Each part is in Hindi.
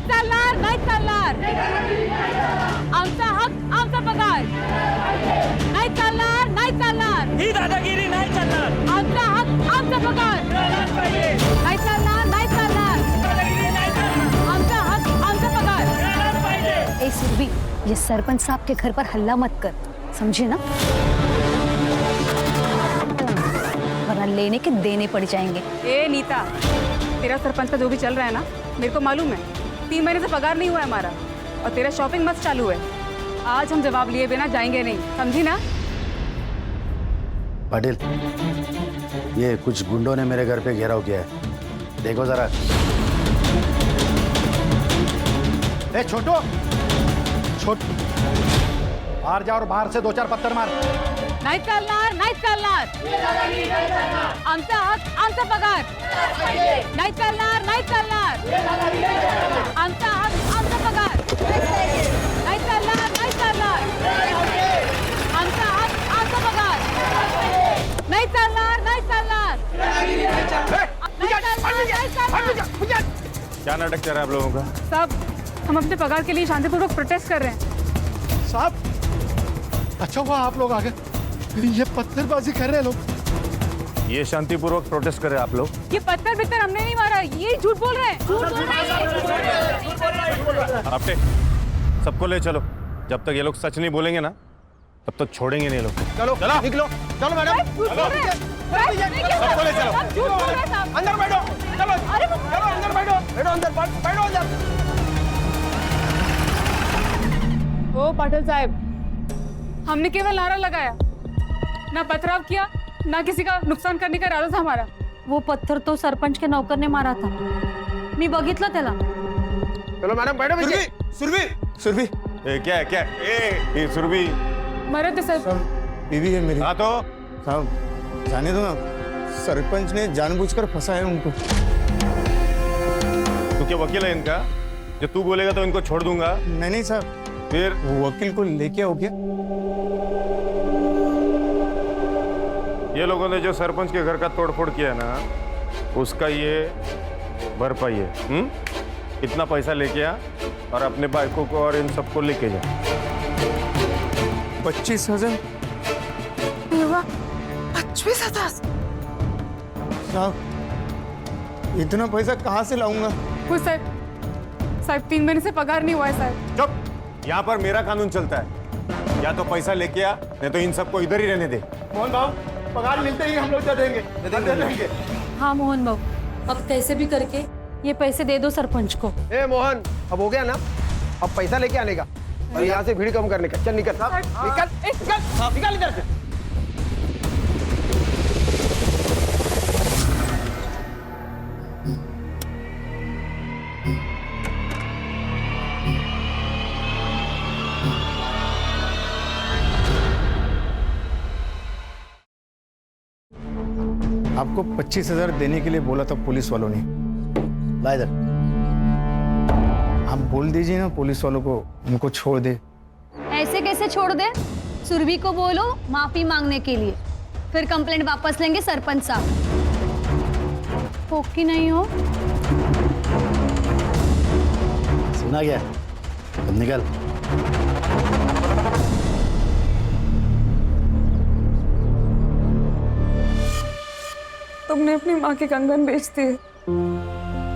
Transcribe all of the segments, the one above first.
चालणार, नाही चालणार. आमचा हक, आमचा पगार. नाही चालणार, नाही चालणार. ही दादागिरी नाही चालणार. आमचा हक, आमचा पगार. नाही चालणार, नाही चालणार. आमचा हक, आमचा पगार. ए सुरभि, ये सरपंच साहब के घर पर हल्ला मत कर, समझे ना? वरना लेने के देने पड़ जाएंगे. ए नीता, तेरा सरपंच का जो भी चल रहा है ना, मेरे को मालूम है. 3 महीने से पगार नहीं हुआ है हमारा और तेरा शॉपिंग मस्त चालू है. आज हम जवाब लिए बिना जाएंगे नहीं, समझी ना? पाटिल, ये कुछ गुंडों ने मेरे घर पे घेराव किया है, देखो जरा. ए छोटू, बाहर जा और बाहर से 2-4 पत्थर मार. नाही चालणार, नाही चालणार. आमचा हक, आमचा पगार. नाही चालणार, नाही चालणार. आमचा हक, आमचा पगार. नाही चालणार, नाही चालणार. आमचा हक, आमचा पगार. नाही चालणार, नाही चालणार. क्या नाटक चल रहा है आप लोगों का? साहब, हम अपने पगार के लिए शांतिपूर्वक प्रोटेस्ट कर रहे हैं. साहब, अच्छा हुआ आप लोग आ गए. ये पत्थरबाजी कर रहे हैं लोग. ये शांतिपूर्वक प्रोटेस्ट कर रहे हैं आप लोग? ये पत्थर बित्तर हमने नहीं मारा, ये झूठ बोल रहे हैं. आपटे सबको ले चलो. जब तक ये लोग सच नहीं बोलेंगे ना, तब तक छोड़ेंगे नहीं लोग. चलो चलो निकलो. चलो मैडम, सबको ले चलो. अंदर बैठो. चलो चलो अंदर बैठो. बैठो अंदर, बैठो अंदर. ओ पाटिल साहब, हमने केवल नारा लगाया, ना पथराव किया, ना किसी का नुकसान करने का इरादा था हमारा. वो पत्थर तो सरपंच के नौकर ने मारा था, मी बघितलं त्याला. चलो मैडम बैठो. सुरभि, क्या है क्या है? ये सुरभि मरे थे सर. बीवी है मेरी. हाँ तो साहब जाने दो ना, सरपंच ने जानबूझकर फंसाया उनको. तू क्या वकील है इनका? जब तू बोलेगा तो इनको छोड़ दूंगा. नहीं साहब, फिर वो वकील को लेके आओ क्या? ये लोगों ने जो सरपंच के घर का तोड़फोड़ किया ना, उसका ये भरपाई है. इतना पैसा लेके आ और अपने बाइकों को और इन सबको लेके जा. 25,000. 25,000. साहब, इतना पैसा कहाँ से लाऊंगा? कुछ साहब 3 महीने से पगार नहीं हुआ है साहब. चुप. यहाँ पर मेरा कानून चलता है. या तो पैसा लेके आ, नहीं तो इन सबको इधर ही रहने दे. मोहन भाव, पगार मिलते ही हम लोग दे देंगे. हाँ मोहन बाबू, अब कैसे भी करके ये पैसे दे दो सरपंच को. ए मोहन, अब हो गया ना, अब पैसा लेके आने का और यहाँ से भीड़ कम करने का. चल निकल निकल इधर से. आपको 25,000 देने के लिए बोला था पुलिस वालों ने. ला इधर. आप बोल दीजिए ना पुलिस वालों को, उनको छोड़ दे. ऐसे कैसे छोड़ दे? सुरभि को बोलो माफी मांगने के लिए, फिर कंप्लेंट वापस लेंगे सरपंच साहब. फोकी नहीं हो? सुना क्या? अब निकल. तुमने अपनी माँ के कंगन बेच दिए,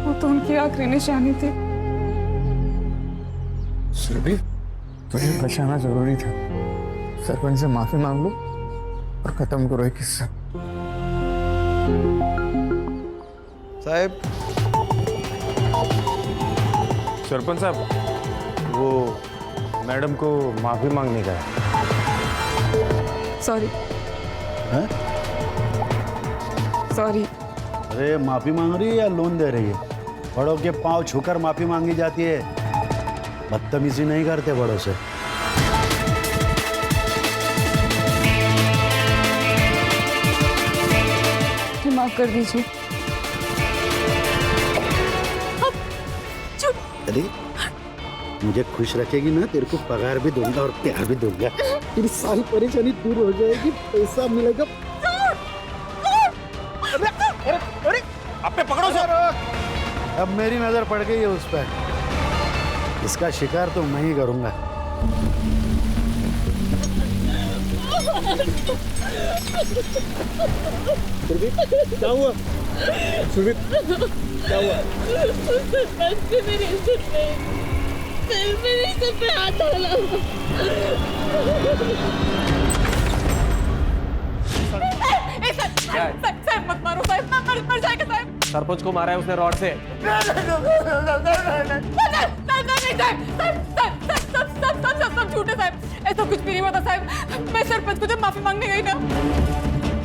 वो तो उनकी आखिरी निशानी थी. सुरभि, तुम्हें बचाना जरूरी था. सरपंच से माफी मांग लो और खत्म करो ये किस्सा. साहब, सरपंच साहब, वो मैडम को माफी मांगने का है. सॉरी. हैं? सॉरी. अरे माफी मांग रही है या लोन दे रही है? बड़ों के पांव छूकर माफी मांगी जाती है, बदतमीजी नहीं करते बड़ों से. माफ कर दीजिए. अरे मुझे खुश रखेगी ना, तेरे को पगार भी दूंगा और प्यार भी दूंगा. तेरी सारी परेशानी दूर हो जाएगी, पैसा मिलेगा. अब पे पकड़ो सर. अब मेरी नजर पड़ गई है उस पर. इसका शिकार तो मैं ही करूंगा। क्या हुआ सुरभि? क्या हुआ? मेरी इज्जत पे हाथ डाला। साहब मत मारो साहब, मर जाएगा साहब। सरपंच को मारा है उसने रॉड से। सब झूठे साहब, ऐसा कुछ भी नहीं हुआ था साहब। मैं सरपंच को जब माफी मांगने गई ना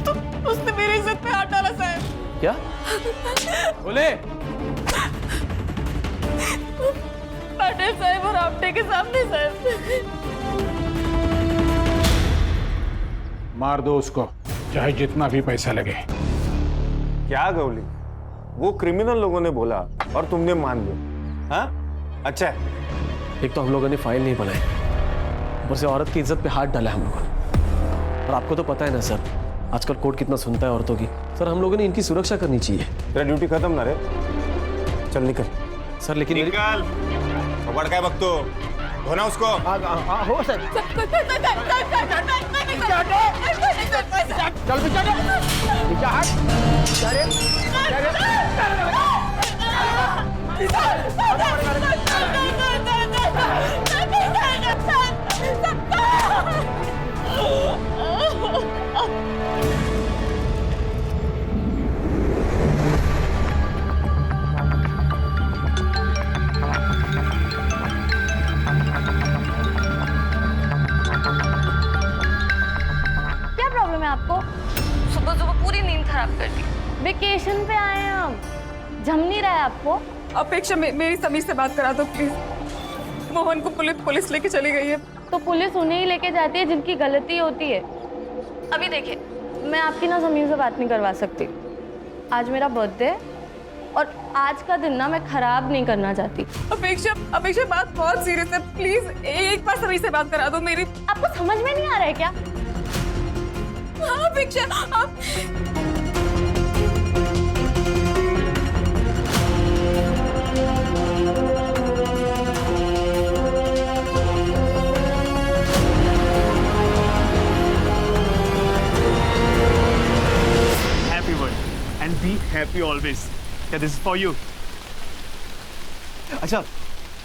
तो उसने मेरी इज्जत पे हाथ डाला साहब। क्या बोले? पटेल साहब और आपटे के सामने साहब। मार दो उसको, चाहे जितना भी पैसा लगे। क्या गौली, वो क्रिमिनल लोगों ने बोला और तुमने मान लिया? हाँ अच्छा है। एक तो हम लोगों ने फाइल नहीं बनाई, ऊपर से औरत की इज्जत पे हाथ डाला हम लोगों ने। और आपको तो पता है ना सर, आजकल कोर्ट कितना सुनता है औरतों की। सर हम लोगों ने इनकी सुरक्षा करनी चाहिए। तेरा ड्यूटी खत्म ना रे, चल निकल। सर लेकिन निकल, बड़ काय बघतो, धोना उसको। हो सर। चल पीछे क्या प्रॉब्लम है आपको? सुबह सुबह पूरी नींद खराब कर दी। वेकेशन पे आए हैं हम, जम नहीं रहा है आपको? अपेक्षा मेरी समीर से बात करा दो प्लीज। मोहन को पुलिस लेके चली गई है। तो पुलिस उन्हें ही लेके जाती है जिनकी गलती होती है। अभी देखिए, मैं आपकी ना ज़मीन से बात नहीं करवा सकती। आज मेरा बर्थडे है और आज का दिन ना मैं खराब नहीं करना चाहती। अपेक्षा बात बहुत सीरियस है, प्लीज एक बार समीर से बात करा दो मेरी। आपको समझ में नहीं आ रहा है क्या? हाँ अपेक्षा, आप Happy birthday and be happy always. Yeah, this is for you. अच्छा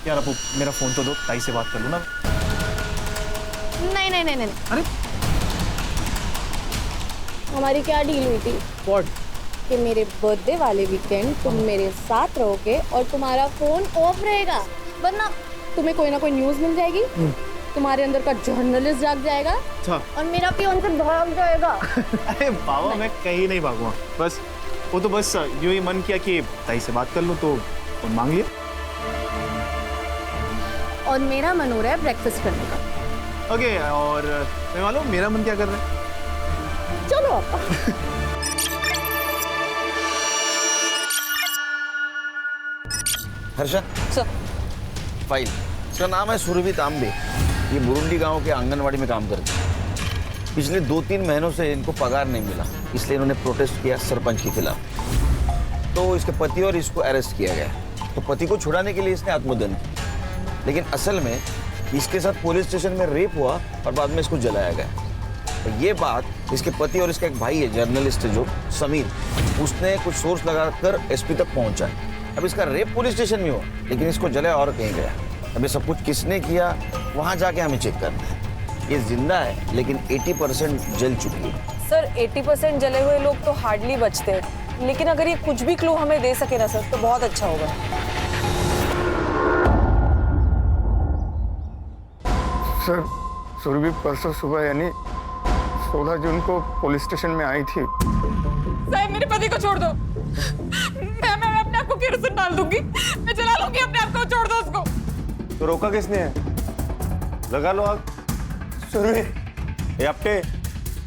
यार, अब मेरा फोन तो दो, ताई से बात कर लूँ ना। नहीं नहीं नहीं नहीं। अरे हमारी क्या डील हुई थी व्हाट? कि मेरे बर्थडे वाले वीकेंड तुम मेरे साथ रहोगे और तुम्हारा फोन ऑफ रहेगा, वरना तुम्हें कोई ना कोई न्यूज़ मिल जाएगी, तुम्हारे अंदर का जर्नलिस्ट जाग जाएगा और मेरा पियोन से भाग जाएगा। अरे बाबा, मैं कहीं नहीं भागूंगा। बस वो तो बस यूं ही मन किया कि ताई से बात कर लूँ तो फोन मांग लिया। और मेरा मन हो रहा है ब्रेकफास्ट करने का। ओके, और मैं मालूम मेरा मन क्या कर रहा है। चलो आप। हर्षा सर, फाइल, इसका नाम है सुरभि तांबे। ये बुरुंडी गांव के आंगनवाड़ी में काम करती है। पिछले 2-3 महीनों से इनको पगार नहीं मिला, इसलिए इन्होंने प्रोटेस्ट किया सरपंच के खिलाफ। तो इसके पति और इसको अरेस्ट किया गया। तो पति को छुड़ाने के लिए इसने आत्मदहन किया, लेकिन असल में इसके साथ पुलिस स्टेशन में रेप हुआ और बाद में इसको जलाया गया। तो ये बात इसके पति और इसका एक भाई है जर्नलिस्ट जो समीर, उसने कुछ सोर्स लगाकर एसपी तक पहुंचा। अब इसका रेप पुलिस स्टेशन में हुआ, लेकिन इसको जलाया और कहीं गया। अब ये सब कुछ किसने किया वहां जाके हमें चेक करना है। ये जिंदा है लेकिन 80% जल चुकी है। सर 80% जले हुए लोग तो हार्डली बचते हैं, लेकिन अगर ये कुछ भी क्लू हमें दे सके ना सर तो बहुत अच्छा होगा। सर, सुरभि परसों सुबह यानी 16 जून को पुलिस स्टेशन में आई थी। साहब मेरे पति को छोड़ दो। मैं अपने आप को केरोसिन डाल दूंगी, मैं जला लूंगी अपने आप को, छोड़ दो उसको। तो रोका किसने है? लगा लो आग। सुरभि, ये अपटे,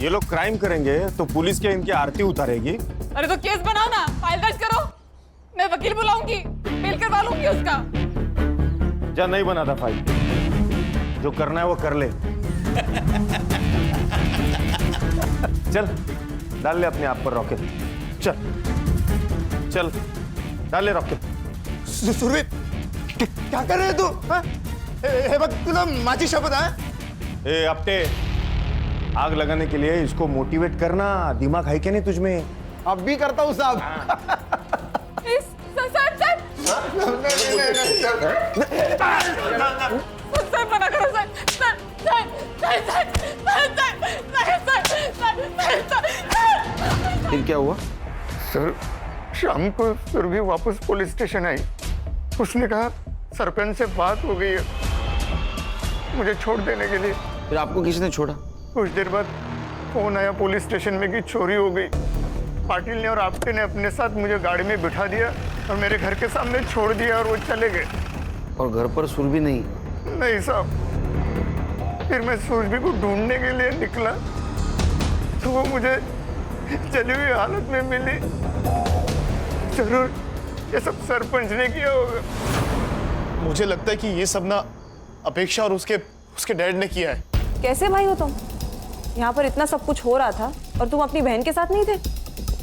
ये लोग क्राइम करेंगे तो पुलिस क्या इनकी आरती उतारेगी? अरे तो केस बनाओ ना, फाइल दर्ज करो, मैं वकील बुलाऊंगी, मेल करवा लूंगी उसका। जा, नहीं बना था फाइल, जो करना है वो कर ले। चल डाल ले अपने आप पर रॉकेट, चल चल डाल ले रॉकेट। सुरभि क्या कर रहे हो तू? हे बघ तुला माझी शपथ आहे. ए अपटे, आग लगाने के लिए इसको मोटिवेट करना. दिमाग है क्या नहीं तुझमें? अब भी करता हूँ साहब. सर मना करो सर. फिर क्या हुआ? सर शाम को सुरभि वापस पुलिस स्टेशन आई. उसने कहा सरपंच से बात हो गई है मुझे छोड़ देने के लिए. फिर आपको किसने छोड़ा? कुछ देर बाद फोन आया पुलिस स्टेशन में कि चोरी हो गई. पाटिल ने और आपटे ने अपने साथ मुझे गाड़ी में बिठा दिया और मेरे घर के सामने छोड़ दिया और वो चले गए. और घर पर सुरभि नहीं? नहीं साहब. फिर मैं सुरभि को ढूंढने के लिए निकला तो वो मुझे जली हुई हालत में मिली. जरूर ये सब सरपंच ने किया होगा. मुझे लगता है कि ये सब ना अपेक्षा और उसके डैड ने किया है. कैसे भाई हो तुम? यहाँ पर इतना सब कुछ हो रहा था और तुम अपनी बहन के साथ नहीं थे?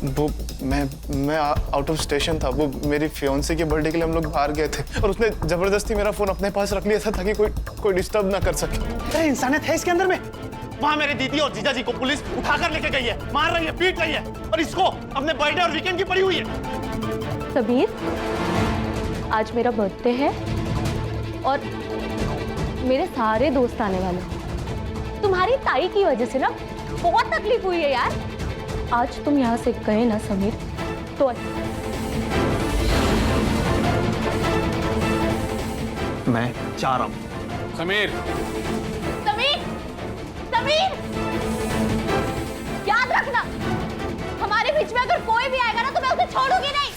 वो मैं आउट ऑफ स्टेशन था. वो मेरी फियोन्से के बर्थडे के लिए हम लोग बाहर गए थे और उसने जबरदस्ती मेरा फोन अपने पास रख लिया था ताकि कोई डिस्टर्ब ना कर सके. अरे इंसानियत है इसके अंदर में. वहाँ मेरे दीदी और जीजा जी को पुलिस उठाकर लेके गई है, मार रही है, पीट रही है और इसको अपने बर्थडे और वीकेंड की पड़ी हुई है. समीर, आज मेरा बर्थडे है और मेरे सारे दोस्त आने वाले हैं. तुम्हारी ताई की वजह से ना बहुत तकलीफ हुई है यार. आज तुम यहाँ से गए ना समीर तो मैं चाह रहा हूँ. समीर, समीर, समीर, याद रखना हमारे बीच में अगर कोई भी आएगा ना तो मैं उसे छोड़ूंगी नहीं.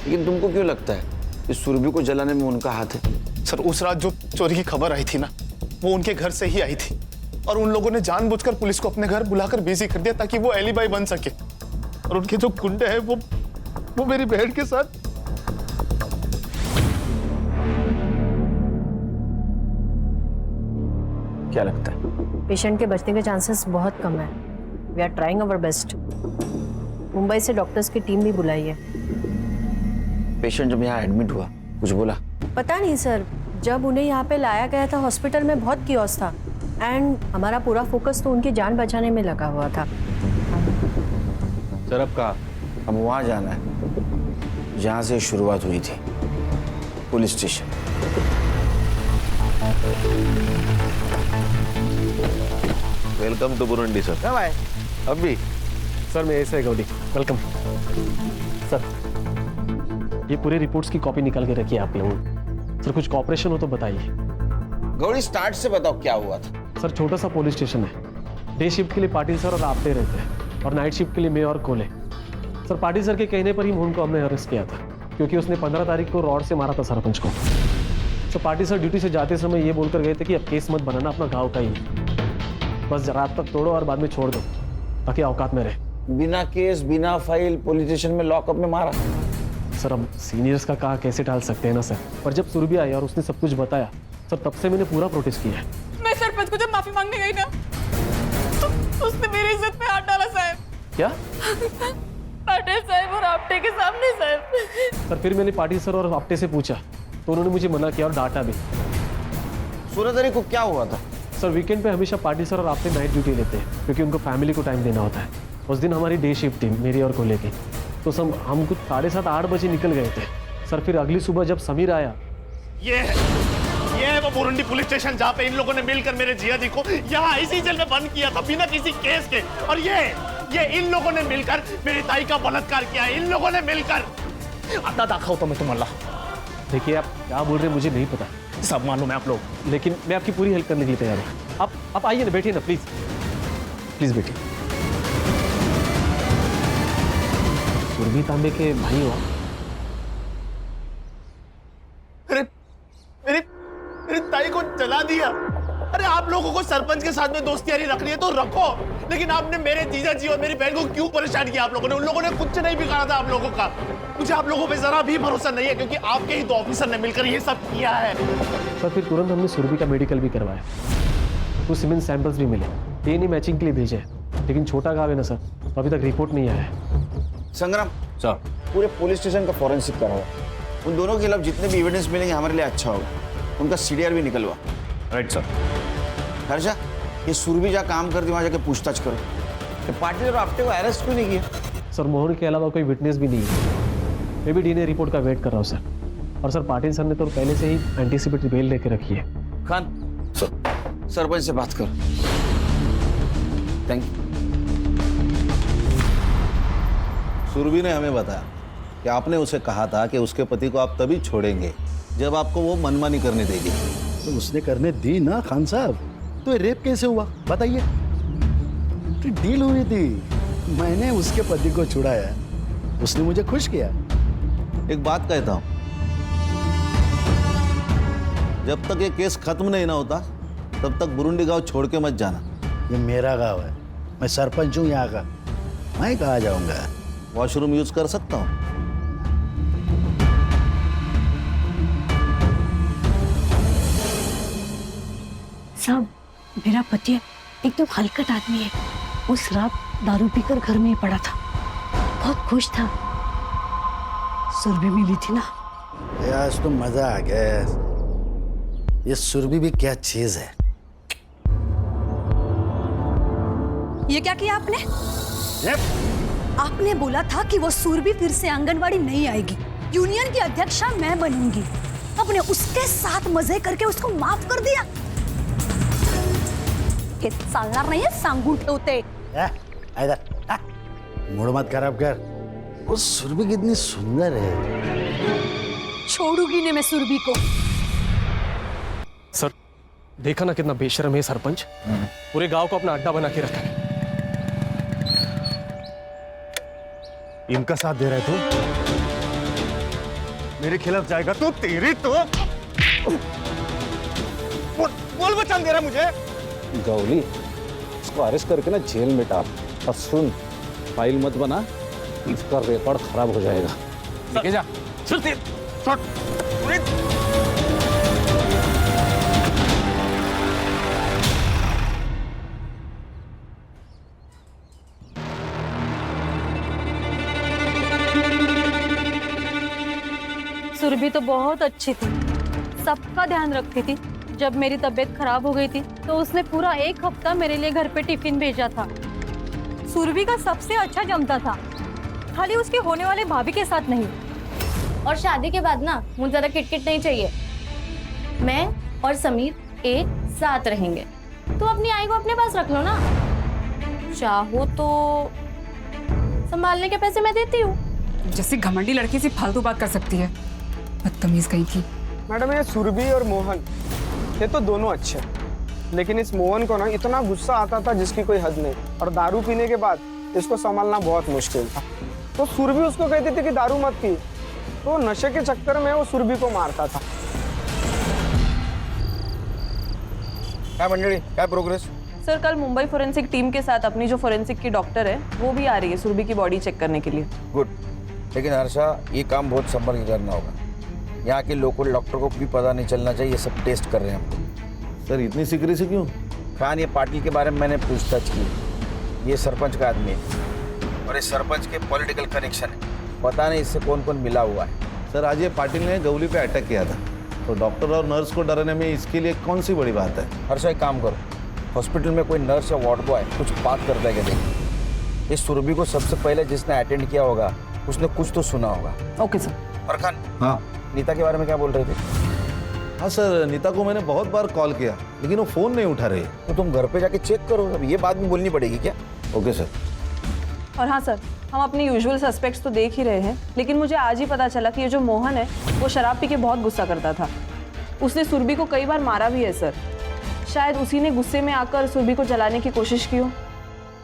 लेकिन तुमको क्यों लगता है कि सुरभि को जलाने में उनका हाथ है? सर उस रात जो चोरी की खबर आई थी ना वो उनके घर से ही आई थी और उन लोगों ने जानबूझकर पुलिस को अपने घर बुलाकर बिजी कर दिया ताकि वो एलिबाई बन सके. और उनके जो गुंडे हैं वो मेरी बहन के साथ. क्या लगता है? पेशेंट के बचने के चांसेस बहुत कम है. We are trying our best. Mumbai से डॉक्टर्स की टीम भी बुलाई है. पेशेंट जब यहाँ एडमिट हुआ कुछ बोला? पता नहीं सर, जब उन्हें यहाँ पे लाया गया था हॉस्पिटल में बहुत कियोस था एंड हमारा पूरा फोकस तो उनकी जान बचाने में लगा हुआ था. सर अब कहा? अब वहाँ जाना है जहाँ से शुरुआत हुई थी, police station. Welcome to Burundi sir. कब आए? अभी सर मैं ऐसे गौरी, वेलकम. सर ये पूरी रिपोर्ट्स की कॉपी निकाल के रखिए आप लोगों. सर कुछ कॉपरेशन हो तो बताइए. गौरी स्टार्ट से बताओ क्या हुआ था. सर छोटा सा पुलिस स्टेशन है. डे शिफ्ट के लिए पाटिल सर और आपटे रहते हैं और नाइट शिफ्ट के लिए मैं और कोले. सर पाटिल सर के कहने पर ही मोहन को हमने अरेस्ट किया था क्योंकि उसने 15 तारीख को रॉड से मारा था सरपंच को. तो पाटिल सर ड्यूटी से जाते समय ये बोलकर गए थे कि अब केस मत बनाना, अपना गाँव का ही, बस रात तक तोड़ो और बाद में छोड़ दो ताकि औकात में रहे. बिना केस बिना फाइल पुलिस स्टेशन में लॉकअप में मारा. सर हम सीनियर्स का कहा कैसे टाल सकते हैं ना सर. पर जब सुरभि आई और उसने सब कुछ बताया सर तब से मैंने पूरा प्रोटेस्ट किया है. मैं सरपंच को जब माफी मांगने गई ना तो उसने मेरी इज्जत पे हाथ डाला साहब. क्या? पाटिल साहब और आपटे के सामने साहब. सर फिर मैंने पाटिल सर और आपटे से पूछा तो उन्होंने मुझे मना किया और डांटा भी. 16 तारीख को क्या हुआ था? सर वीकेंड पे हमेशा पाटिल सर और आपटे नाइट ड्यूटी लेते हैं क्योंकि उनको फैमिली को टाइम देना होता है. उस दिन हमारी डे शिफ्ट थी मेरी और कोले की. तो हम कुछ 7:30-8 बजे निकल गए थे. सर फिर अगली सुबह जब समीर आया, ये है वो बुरुंडी पुलिस स्टेशन जहाँ पे इन लोगों ने मिलकर मेरे जिया जी को यहाँ इसी जेल में बंद किया था बिना किसी केस के. और ये इन लोगों ने मिलकर मेरी ताई का बलात्कार किया है. इन लोगों ने मिलकर. आता दाखा होता मैं तुम्हारा. देखिए आप क्या बोल रहे हैं मुझे नहीं पता. सब मालूम है आप लोग. लेकिन मैं आपकी पूरी हेल्प करने के लिए तैयार हूँ. आप आइए ना, बैठिए ना प्लीज. प्लीज बैठिए. सुरभि तांबे के भाई हो? अरे मेरी ताई को जला दिया. अरे आप लोगों को सरपंच के साथ में दोस्ती यारी रखनी है तो रखो, लेकिन आपने मेरे जीजा जी और मेरी बहन को क्यों परेशान किया? आप लोगों ने, उन लोगों ने कुछ नहीं बिगाड़ा था आप लोगों का. मुझे आप लोगों पे जरा भी भरोसा नहीं है क्योंकि आपके ही 2 ऑफिसर ने मिलकर ये सब किया है. सर फिर तुरंत हमने सुरभि का मेडिकल भी करवाया. कुछ सीमेंट सैंपल्स भी मिले, डीएनए मैचिंग के लिए भेजे, लेकिन छोटा गाँव है ना सर, तो अभी तक रिपोर्ट नहीं आया है. संग्राम सर, पूरे पुलिस स्टेशन का फॉरेंसिक कराओ. उन दोनों के खिलाफ जितने भी एविडेंस मिलेंगे हमारे लिए अच्छा होगा. उनका सीडीआर भी निकलवा. Right sir. हर्षा, ये सुरभि जहाँ काम करती वहाँ जाके पूछताछ करो कि पाटिल और आपटे को अरेस्ट क्यों नहीं किया। सर मोहन के अलावा कोई विटनेस भी नहीं है। मैं भी डीएनए रिपोर्ट का वेट कर रहा हूँ सर। और सर पाटिल सर ने तो पहले से ही एंटीसिपेटरी बेल लेके रखी है। खान, सरपंच से बात कर। Thank you. सुरभि ने हमें बताया कि आपने उसे कहा था कि उसके पति को आप तभी छोड़ेंगे जब आपको वो मनमानी करने देगी। तो उसने करने दी ना खान साहब। तो ये रेप कैसे हुआ बताइए? तो डील हुई थी, मैंने उसके पति को छुड़ाया, उसने मुझे खुश किया। एक बात कहता हूं, जब तक ये केस खत्म नहीं ना होता तब तक बुरुंडी गांव छोड़ के मत जाना। ये मेरा गांव है, मैं सरपंच हूँ यहाँ का, मैं कहाँ जाऊंगा। वॉशरूम यूज कर सकता हूँ? साहब, मेरा पति एकदम हलकट आदमी है। उस रात दारू पीकर घर में ही पड़ा था, बहुत खुश था। सुरभि मिली थी ना। आज तो मजा आ गया। ये सुरभि भी क्या चीज है। ये क्या किया आपने? आपने बोला था कि वो सुरभि फिर से आंगनवाड़ी नहीं आएगी, यूनियन की अध्यक्षा मैं बनूंगी। आपने उसके साथ मजे करके उसको माफ कर दिया। के चालणार नाहीये, सांगून ठेवते। मूड मत खराब कर। वो सुरभि कितनी सुंदर है। छोड़ूंगी नहीं मैं सुरभि को। सर देखा ना कितना बेशर्म है सरपंच, पूरे गांव को अपना अड्डा बना के रखा है। इनका साथ दे रहे तू, मेरे खिलाफ जाएगा तो तेरी तो बोल बचान दे रहा मुझे। गौली, इसको अरेस्ट करके ना जेल में डाल। और सुन, फाइल मत बना, इसका रिकॉर्ड खराब हो जाएगा। लेके जा। सुरभि तो बहुत अच्छी थी, सबका ध्यान रखती थी। जब मेरी तबीयत खराब हो गई थी तो उसने पूरा 1 हफ्ता मेरे लिए घर पे टिफिन भेजा था। सुरभि का सबसे अच्छा जमता था, खाली उसके होने वाले भाभी के साथ नहीं। और शादी के बाद ना मुझे ज्यादा किटकिट नहीं चाहिए। मैं और समीर एक साथ रहेंगे। तो अपनी आई को अपने पास रख लो ना, चाहो तो संभालने के पैसे मैं देती हूँ। जैसे घमंडी लड़की से फालतू बात कर सकती है, बदतमीज कहीं की। मैडम, ये सुरभि और मोहन ये तो दोनों अच्छे हैं, लेकिन इस मोहन को ना इतना गुस्सा आता था जिसकी कोई हद नहीं। और दारू पीने के बाद इसको संभालना बहुत मुश्किल था। तो सुरभि उसको कहती थी कि दारू मत पी, तो नशे के चक्कर में वो सुरभि को मारता था। क्या मंडली, क्या प्रोग्रेस? सर कल मुंबई फोरेंसिक टीम के साथ अपनी जो फोरेंसिक की डॉक्टर है वो भी आ रही है सुरभि की बॉडी चेक करने के लिए। गुड, लेकिन हर्षा ये काम बहुत संभल के करना होगा। यहाँ के लोकल डॉक्टर को भी पता नहीं चलना चाहिए ये सब टेस्ट कर रहे हैं हम। सर इतनी सीक्रेसी क्यों? खान, ये पाटिल के बारे में मैंने पूछताछ की। ये सरपंच का आदमी है और इस सरपंच के पॉलिटिकल कनेक्शन है। पता नहीं इससे कौन कौन मिला हुआ है। सर आज ये पाटिल ने गौली पे अटैक किया था, तो डॉक्टर और नर्स को डराने में इसके लिए कौन सी बड़ी बात है? हर्षा एक काम करो, हॉस्पिटल में कोई नर्स या वार्ड बॉय कुछ बात करता है क्या देखो। इस सुरभि को सबसे पहले जिसने अटेंड किया होगा उसने कुछ तो सुना होगा। Okay sir. और खान, हाँ नीता के बारे में क्या बोल रहे थे? हाँ सर, नीता को मैंने बहुत बार कॉल किया लेकिन वो फोन नहीं उठा रही। तो तुम घर पे जाके चेक करो, अब ये बात भी बोलनी पड़ेगी क्या? Okay sir. और हाँ सर, हम अपने यूजुअल सस्पेक्ट्स तो देख ही रहे हैं, लेकिन मुझे आज ही पता चला कि ये जो मोहन है वो शराब पी के बहुत गुस्सा करता था। उसने सुरभि को कई बार मारा भी है सर। शायद उसी ने गुस्से में आकर सुरभि को जलाने की कोशिश की हो।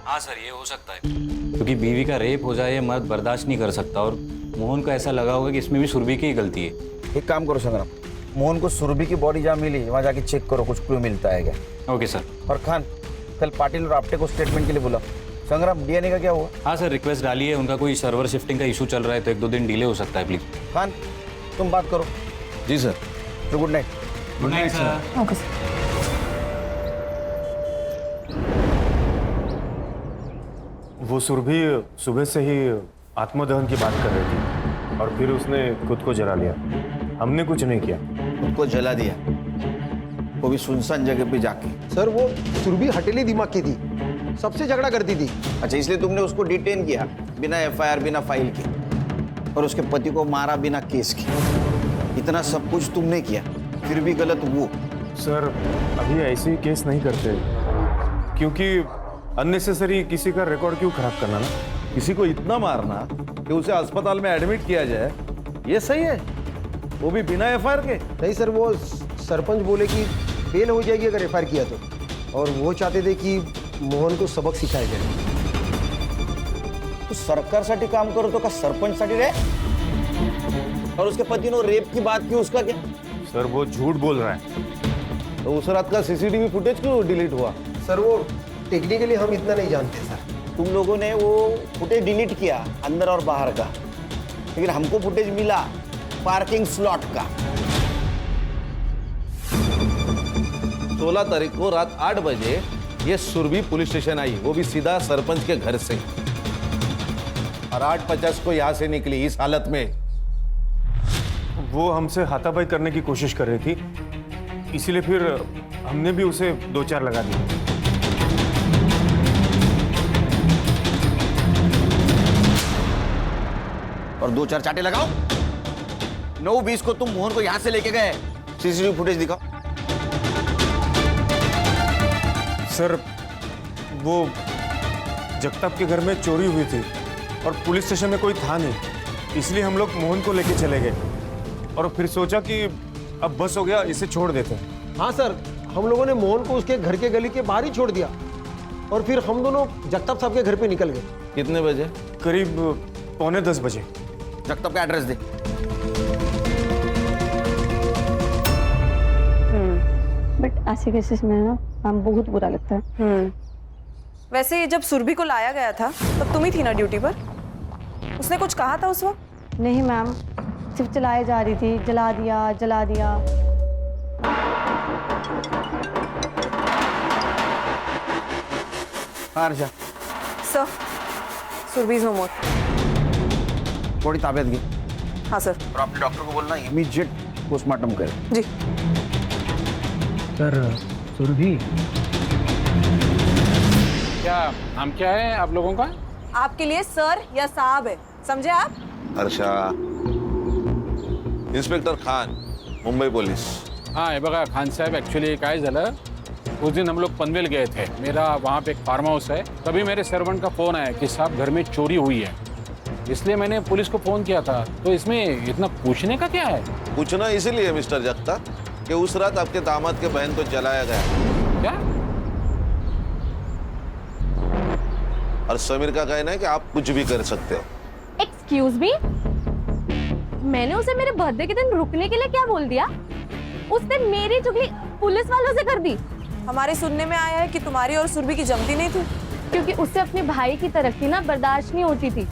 हाँ सर, ये हो सकता है, क्योंकि बीवी का रेप हो जाए ये मर्द बर्दाश्त नहीं कर सकता। और मोहन को ऐसा लगा होगा कि इसमें भी सुरभि की ही गलती है। एक काम करो संग्राम, मोहन को सुरभि की बॉडी जहाँ मिली वहाँ जाके चेक करो, कुछ क्लू मिलता है क्या। Okay sir. और खान, कल पाटिल और आपटे को स्टेटमेंट के लिए बुलाओ। संग्राम, डीएनए का क्या हुआ? हाँ सर, रिक्वेस्ट डाली है, उनका कोई सर्वर शिफ्टिंग का इशू चल रहा है तो 1-2 दिन डिले हो सकता है। प्लीज खान तुम बात करो। जी सर। तो good night. Good night sir. Okay sir. वो सुरभि सुबह से ही आत्मदहन की बात कर रही थी और फिर उसने खुद को जला लिया। हमने कुछ नहीं किया। खुद को जला दिया? वो भी सुनसान जगह पे जाके। सर वो सुरभि हटेली दिमाग की थी, सबसे झगड़ा करती थी। अच्छा, इसलिए तुमने उसको डिटेन किया बिना एफआईआर, बिना फाइल के, और उसके पति को मारा बिना केस के। इतना सब कुछ तुमने किया, फिर भी गलत वो। सर अभी ऐसे ही केस नहीं करते, क्योंकि अननेसेसरी किसी का रिकॉर्ड क्यों खराब करना ना। किसी को इतना मारना कि उसे अस्पताल में एडमिट किया जाए, ये सही है? वो भी बिना एफआईआर के? नहीं सर, वो सरपंच बोले कि बेल हो जाएगी अगर एफआईआर किया तो, और वो चाहते थे कि मोहन को सबक सिखाया जाए। तू सरकारसाठी काम करतो का सरपंचसाठी रे? और उसके पति ने रेप की बात की, उसका क्या? सर वो झूठ बोल रहा है। तो उस रात का सीसीटीवी फुटेज क्यों डिलीट हुआ? सर वो टेक्निकली हम इतना नहीं जानते सर। तुम लोगों ने वो फुटेज डिलीट किया अंदर और बाहर का, लेकिन हमको फुटेज मिला पार्किंग स्लॉट का। 16 तारीख को रात 8 बजे ये सुरभि पुलिस स्टेशन आई, वो भी सीधा सरपंच के घर से, और 8:50 को यहां से निकली इस हालत में। वो हमसे हाथापाई करने की कोशिश कर रही थी, इसीलिए फिर हमने भी उसे 2-4 लगा दिए। और 2-4 चाटे लगाओ। 9:20 को तुम मोहन को यहां से लेके गए, सीसीटीवी फुटेज दिखाओ। सर वो जगताप के घर में चोरी हुई थी और पुलिस स्टेशन में कोई था नहीं, इसलिए हम लोग मोहन को लेके चले गए और फिर सोचा कि अब बस हो गया, इसे छोड़ देते हैं। हाँ सर, हम लोगों ने मोहन को उसके घर के गली के बाहर ही छोड़ दिया, और फिर हम दोनों जगताप साहब के घर पे निकल गए। कितने बजे? करीब 9:45 बजे। जगताप का एड्रेस दे। बट ऐसे केसेस में ना मैम बहुत बुरा लगता है। वैसे जब सुरभि को लाया गया था तब तुम ही थी ना ड्यूटी पर? उसने कुछ कहा था उस वक्त? नहीं मैम, सिर्फ चलाए जा रही थी, जला दिया जला दिया। आरजा सर, सुरभि इज नो मोर। थोड़ी ताबियत की। हाँ सर। और अपने डॉक्टर को बोलना इमीडिएट पोस्टमार्टम करे। जी सर। सुरभि क्या नाम क्या है आप लोगों का? आपके लिए सर या साहब है, समझे आप? Harsha, inspector Khan, Mumbai police. हाँ हे बघा खान साहब, ॲक्च्युली काय झालं, उस दिन हम लोग पनवेल गए थे। मेरा वहाँ पे एक फार्म हाउस है, तभी मेरे सर्वेंट का फ़ोन आया कि साहब घर में चोरी हुई है, इसलिए मैंने पुलिस को फ़ोन किया था। तो इसमें इतना पूछने का क्या है? पूछना इसीलिए मिस्टर जगताप कि उस रात आपके दामाद के बहन को जलाया गया। क्या? और समीर का कहना है कि आप कुछ भी कर सकते हो। एक्सक्यूज मी, मैंने उसे मेरे बर्थडे के दिन रुकने के लिए क्या बोल दिया? उसने मेरी चुगली पुलिस वालों से कर दी। हमारे सुनने में आया है कि तुम्हारी और सुरभि की जमती नहीं थी, क्योंकि उससे अपने भाई की तरक्की ना बर्दाश्त नहीं होती थी।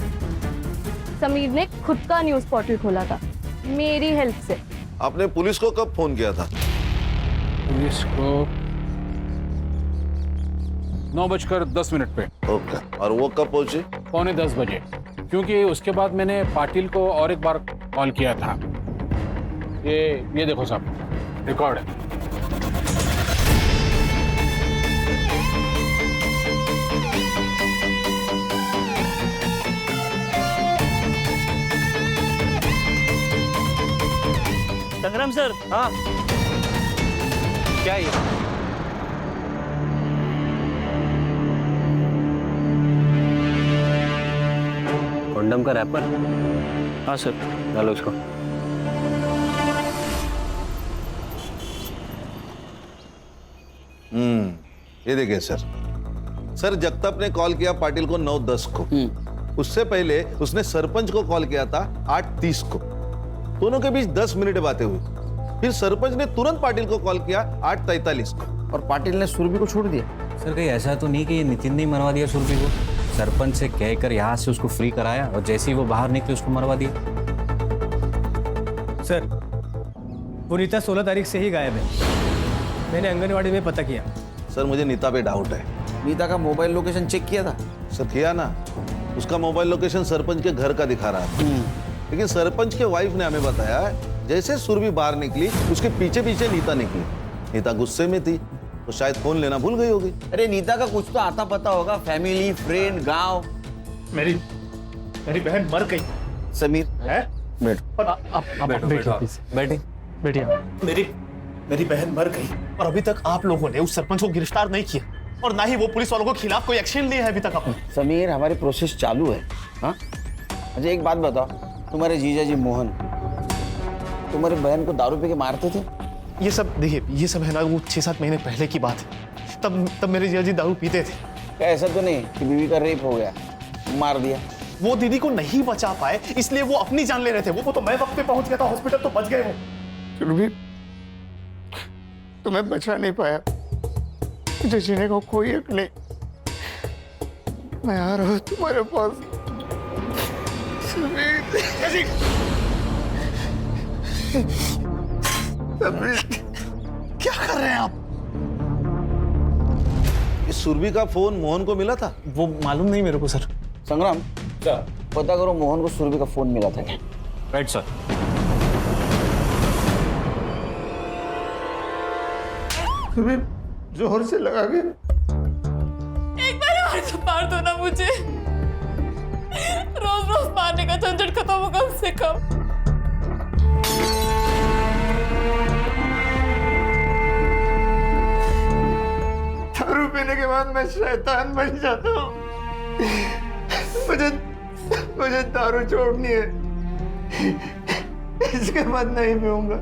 समीर ने खुद का न्यूज़ पोर्टल खोला था मेरी हेल्प से। आपने पुलिस को कब फोन किया था? पुलिस को 9:10 पे। ओके, और वो कब पहुंची? 9:45 बजे, क्योंकि उसके बाद मैंने पाटिल को और एक बार कॉल किया था। ये देखो साहब, रिकॉर्ड है। संग्राम सर। हाँ क्या ये? कंडम का रैपर? हाँ सर। डालो इसको। ये देखिए सर, जगताप ने कॉल किया पाटिल को 9:10 को। उससे पहले उसने सरपंच को कॉल किया था 8:30 को। दोनों के बीच 10 मिनट बातें हुई। फिर सरपंच ने तुरंत पाटिल को कॉल किया 8:43 को। और पाटिल ने सुरभि को छोड़ दिया। सर कहीं ऐसा तो नहीं कि ये नितिन ने ही मरवा दिया सुरभि को? सरपंच से कहकर यहाँ से उसको फ्री कराया और जैसे ही वो बाहर निकले उसको मरवा दिया। सर पुनीता 16 तारीख से ही गायब है, मैंने आंगनवाड़ी में पता किया। सर मुझे नीता पे डाउट है। नीता का मोबाइल लोकेशन चेक किया था? सर किया ना, उसका मोबाइल लोकेशन सरपंच के घर का दिखा रहा था। लेकिन सरपंच के वाइफ ने हमें बताया जैसे सुरभि बाहर निकली उसके पीछे पीछे नीता निकली। नीता गुस्से में थी तो शायद फोन लेना भूल गई होगी। अरे नीता का कुछ तो आता पता होगा, फैमिली, फ्रेंड, गांव। मेरी बहन मर गई। समीर है? बैठो। और आप बैठे बैठिए। मेरी बहन मर गई और अभी तक आप लोगों ने उस सरपंच को गिरफ्तार नहीं किया और ना ही वो पुलिस वालों के खिलाफ कोई एक्शन लिया है अभी तक आपने। समीर, हमारी प्रोसेस चालू है। हाँ, मुझे एक बात बताओ, तुम्हारे जीजा जी मोहन तुम्हारी बहन को दारू पी के मारते थे? ये सब देखिए, ये सब है ना वो 6-7 महीने पहले की बात है। तब मेरे जीजा जी दारू पीते थे। क्या ऐसा तो नहीं कि बीवी का रेप हो गया, मार दिया? वो दीदी को नहीं बचा पाए इसलिए वो अपनी जान ले रहे थे। वो तो मैं वक्त पे पहुंच गया था हॉस्पिटल, तो बच गए वो। फिर भी तुम्हें बचा नहीं पाया, मुझे जीने को कोई हक नहीं। मैं आ रहा हूं तुम्हारे पास। क्या कर रहे हैं आप? इस सुरभि का फोन मोहन को मिला था? वो मालूम नहीं मेरे को सर। संग्राम, पता करो मोहन को सुरभि का फोन मिला था क्या? Right sir. जोर से लगा के एक बार और तो मार दो ना मुझे, रोज रोज मारने का झंझट खत्म हो कम से कम। दारू पीने के बाद मैं शैतान बन जाता हूँ। मुझे दारू छोड़नी है, इसके बाद नहीं पीऊंगा।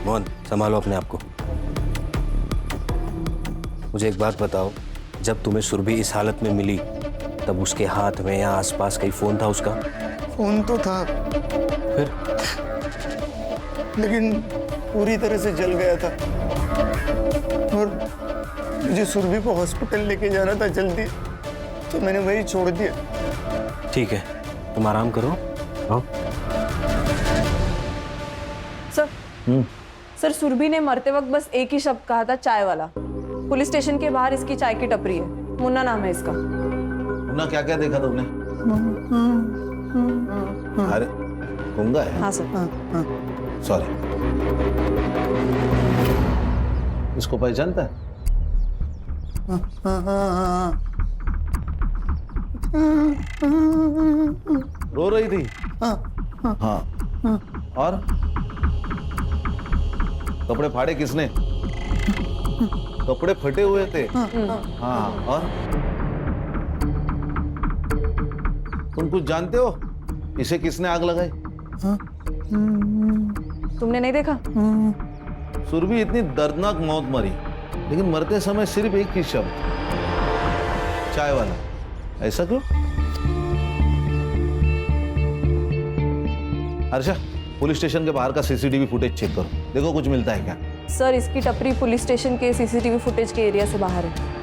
मोहन, संभालो अपने आप को। मुझे एक बात बताओ, जब तुम्हें सुरभि इस हालत में मिली तब उसके हाथ में या आसपास कहीं फोन था उसका? फोन तो था, फिर? लेकिन पूरी तरह से जल गया था और मुझे सुरभि को हॉस्पिटल लेके जाना था जल्दी, तो मैंने वही छोड़ दिया। ठीक है, तुम आराम करो। आओ। सर, सुरभि ने मरते वक्त बस एक ही शब्द कहा था, चाय वाला। पुलिस स्टेशन के बाहर इसकी चाय की टपरी है, मुन्ना नाम है इसका। मुन्ना, क्या क्या देखा तुमने? अरे गूंगा है? हाँ सर। सॉरी। इसको पहचानता है? रो रही थी? हाँ। और कपड़े फाड़े किसने? कपड़े फटे हुए थे। हाँ, और तुम कुछ जानते हो इसे किसने आग लगाई? तुमने नहीं देखा? सुरभि इतनी दर्दनाक मौत मरी, लेकिन मरते समय सिर्फ एक ही शब्द, चाय वाला। ऐसा क्यों? अर्षा, पुलिस स्टेशन के बाहर का सीसीटीवी फुटेज चेक करो, देखो कुछ मिलता है क्या। सर, इसकी टपरी पुलिस स्टेशन के सीसीटीवी फुटेज के एरिया से बाहर है।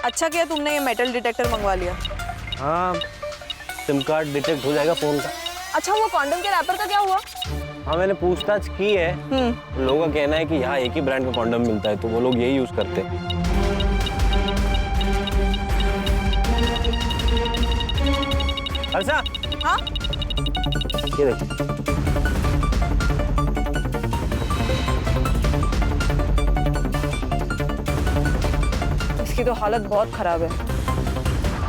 अच्छा किया तुमने ये मेटल डिटेक्टर मंगवा लिया। हाँ, सिम कार्ड डिटेक्ट हो जाएगा फोन का। अच्छा, वो कॉन्डम के रैपर का क्या हुआ? हाँ, मैंने पूछताछ की है। लोगों का कहना है कि यहाँ एक ही ब्रांड का कॉन्डम मिलता है, तो वो लोग यही यूज करते हैं। अर्षा। हाँ? ये देख। इसकी तो हालत बहुत खराब है।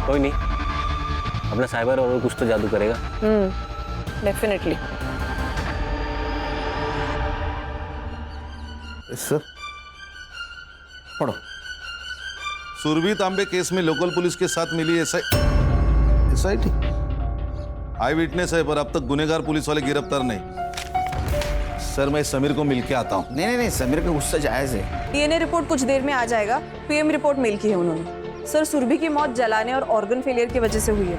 कोई नहीं, अपना साइबर और कुछ तो जादू करेगा। डेफिनेटली। सर, पढ़ो। सुरभि तांबे केस में लोकल पुलिस के साथ मिली एसआईटी आई विटनेस है, पर अब तक गुनहगार पुलिस वाले गिरफ्तार नहीं। सर, मैं समीर को मिल के आता हूँ। नहीं, समीर का गुस्सा जायज है। डीएनए रिपोर्ट कुछ देर में आ जाएगा। पीएम रिपोर्ट मेल की है उन्होंने। सर, सुरभि की मौत जलाने और ऑर्गन फेलियर की वजह से हुई है।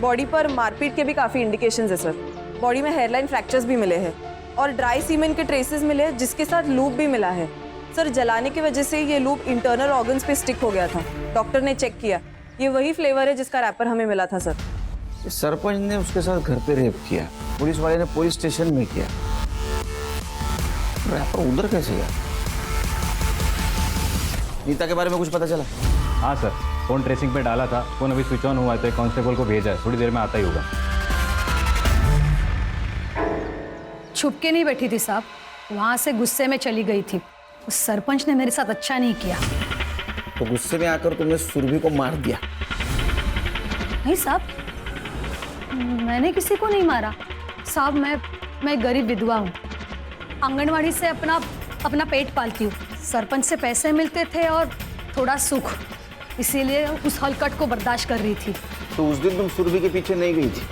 बॉडी पर मारपीट के भी काफी इंडिकेशंस है सर। बॉडी में हेयरलाइन फ्रैक्चर्स भी मिले हैं और ड्राई सीमेंट के ट्रेसेस मिले हैं, जिसके साथ लूप भी मिला है। सर, जलाने की वजह से ये लूप इंटरनल ऑर्गन्स पे स्टिक हो गया था। डॉक्टर ने चेक किया, ये वही फ्लेवर है जिसका रैपर हमें मिला था सर। सरपंच ने उसके साथ घर पे रेप किया, पुलिस वाले ने पुलिस स्टेशन में किया, रैपर उधर कैसे गया? नीता के बारे में कुछ पता चला? हाँ सर, फ़ोन ट्रेसिंग पे डाला था, फ़ोन अभी स्विच ऑन हुआ है तो एक कांस्टेबल को भेजा है, थोड़ी देर में आता ही होगा। छुप के नहीं बैठी थी साहब, वहाँ से गुस्से में चली गई थी। उस सरपंच ने मेरे साथ अच्छा नहीं किया। तो गुस्से में आकर तुमने सुरभि को मार दिया? नहीं साहब, मैंने किसी को नहीं मारा साहब। मैं गरीब विधवा हूँ, आंगनवाड़ी से अपना पेट पालती हूँ। सरपंच से पैसे मिलते थे और थोड़ा सुख, इसीलिए उस हलकट को बर्दाश्त कर रही थी। तो उस दिन तुम सुरभि के पीछे नहीं गई थी?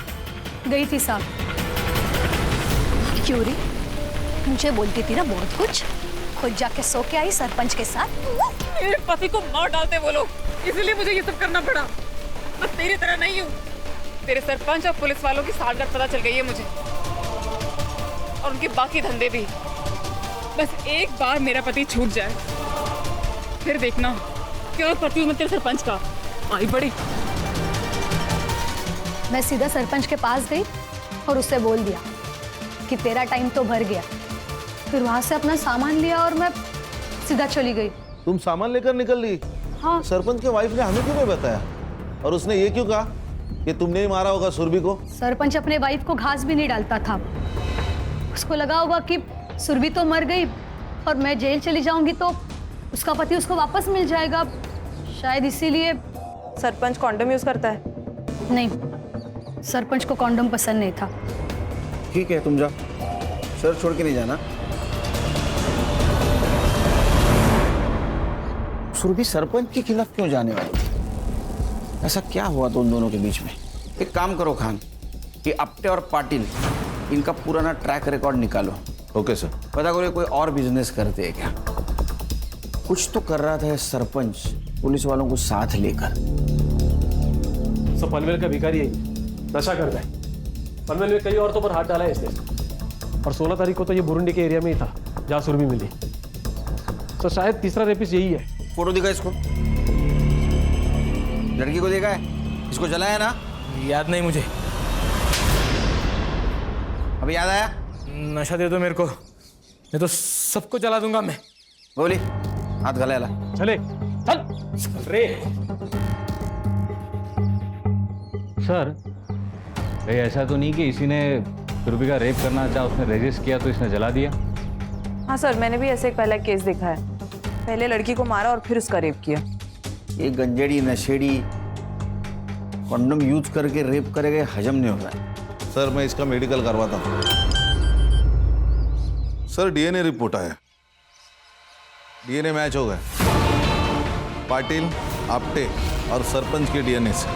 गई थी साहब। क्यों री? मुझे बोलती थी ना बहुत कुछ, खुद जाके सो के आई सरपंच के साथ। मेरे पति को मार डालते वो लोग, इसीलिए मुझे ये सब करना पड़ा। मैं तेरी तरह नहीं हूँ। तेरे सरपंच और पुलिस वालों की सालगर्द पता चल गई है मुझे, और उनके बाकी धंधे भी। बस एक बार मेरा पति छूट जाए, फिर देखना क्या करती हूँ मैं तेरे सरपंच का। आई बड़ी। मैं सीधा सरपंच के पास गई और उससे बोल दिया कि तेरा टाइम तो भर गया। फिर वहां से अपना सामान लिया और मैं सीधा चली गई। तुम सामान लेकर निकल ली? हाँ। सरपंच के वाइफ ने हमें क्यों नहीं बताया? और उसने ये क्यों कहा कि तुमने ही मारा होगा सुरभि को? सरपंच अपने वाइफ को घास भी नहीं डालता था। उसको लगा होगा कि सुरभि तो मर गई और मैं जेल चली जाऊंगी तो उसका पति उसको वापस मिल जाएगा, शायद इसीलिए। सरपंच कॉन्डम यूज करता है? नहीं, सरपंच को कॉन्डम पसंद नहीं था। ठीक है, तुम जाओ, सर छोड़ के नहीं जाना। सुरभि सरपंच के खिलाफ क्यों जाने वाली थी? ऐसा क्या हुआ तो उन दोनों के बीच में? एक काम करो खान, कि अपटे और पाटिल इनका पुराना ट्रैक रिकॉर्ड निकालो। Okay sir. पता करो कोई और बिजनेस करते हैं क्या? कुछ तो कर रहा था सरपंच पुलिस वालों को साथ लेकर। सब पनवेल का भिखारी है, नशा करता है। पनवेल में कई औरतों पर हाथ डाला है इसने, और 16 तारीख को तो ये बुरुंडी के एरिया में ही था जहाँ सुरभि मिली। तो शायद तीसरा रेपिस्ट यही है। फोटो दिखा इसको, लड़की को देखा है? इसको जलाया ना? याद नहीं मुझे। अभी याद आया? नशा दे दो मेरे को, नहीं तो सबको जला दूंगा मैं। बोली हाथ गला ला। चले चल रे। सर, कहीं ऐसा तो नहीं कि इसी ने सुरभि का रेप करना चाहा, उसने रेजिस्ट किया तो इसने जला दिया? हाँ सर, मैंने भी ऐसे एक पहला केस देखा है। पहले लड़की को मारा और फिर उसका रेप किया। ये गंजेड़ी नशेड़ी कॉन्डम यूज करके रेप करेगा, हजम नहीं हो रहा है। सर मैं इसका मेडिकल करवाता हूँ। सर डीएनए रिपोर्ट आया, डीएनए मैच हो गया पाटिल, आपटे और सरपंच के डीएनए से।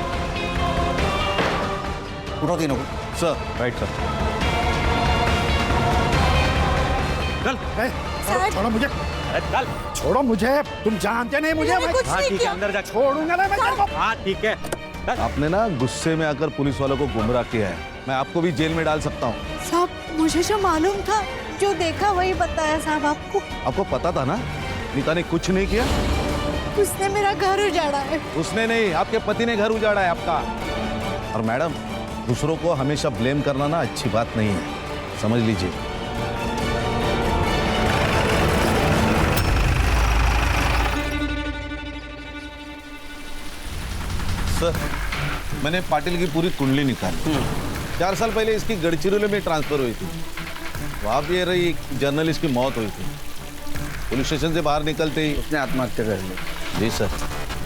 उठाओ तीनों को। सर। Right sir. चल छोड़ो मुझे, चल छोड़ो मुझे, तुम जानते नहीं मुझे। हाँ ठीक है, अंदर जा। छोड़ूंगा ना मैं तेरे को। हाँ ठीक है। आपने ना गुस्से में आकर पुलिस वालों को गुमराह किया है, मैं आपको भी जेल में डाल सकता हूँ। साहब मुझे जो मालूम था, जो देखा वही बताया साहब आपको। आपको पता था ना नीता ने कुछ नहीं किया? उसने मेरा घर उजाड़ा है। उसने नहीं, आपके पति ने घर उजाड़ा है आपका। और मैडम, दूसरों को हमेशा ब्लेम करना ना अच्छी बात नहीं है, समझ लीजिए। सर, मैंने पाटिल की पूरी कुंडली निकाली। 4 साल पहले इसकी गढ़चिरौली में ट्रांसफर हुई थी, वहां पे रही एक जर्नलिस्ट की मौत हुई थी। पुलिस स्टेशन से बाहर निकलते ही उसने आत्महत्या कर ली। जी सर,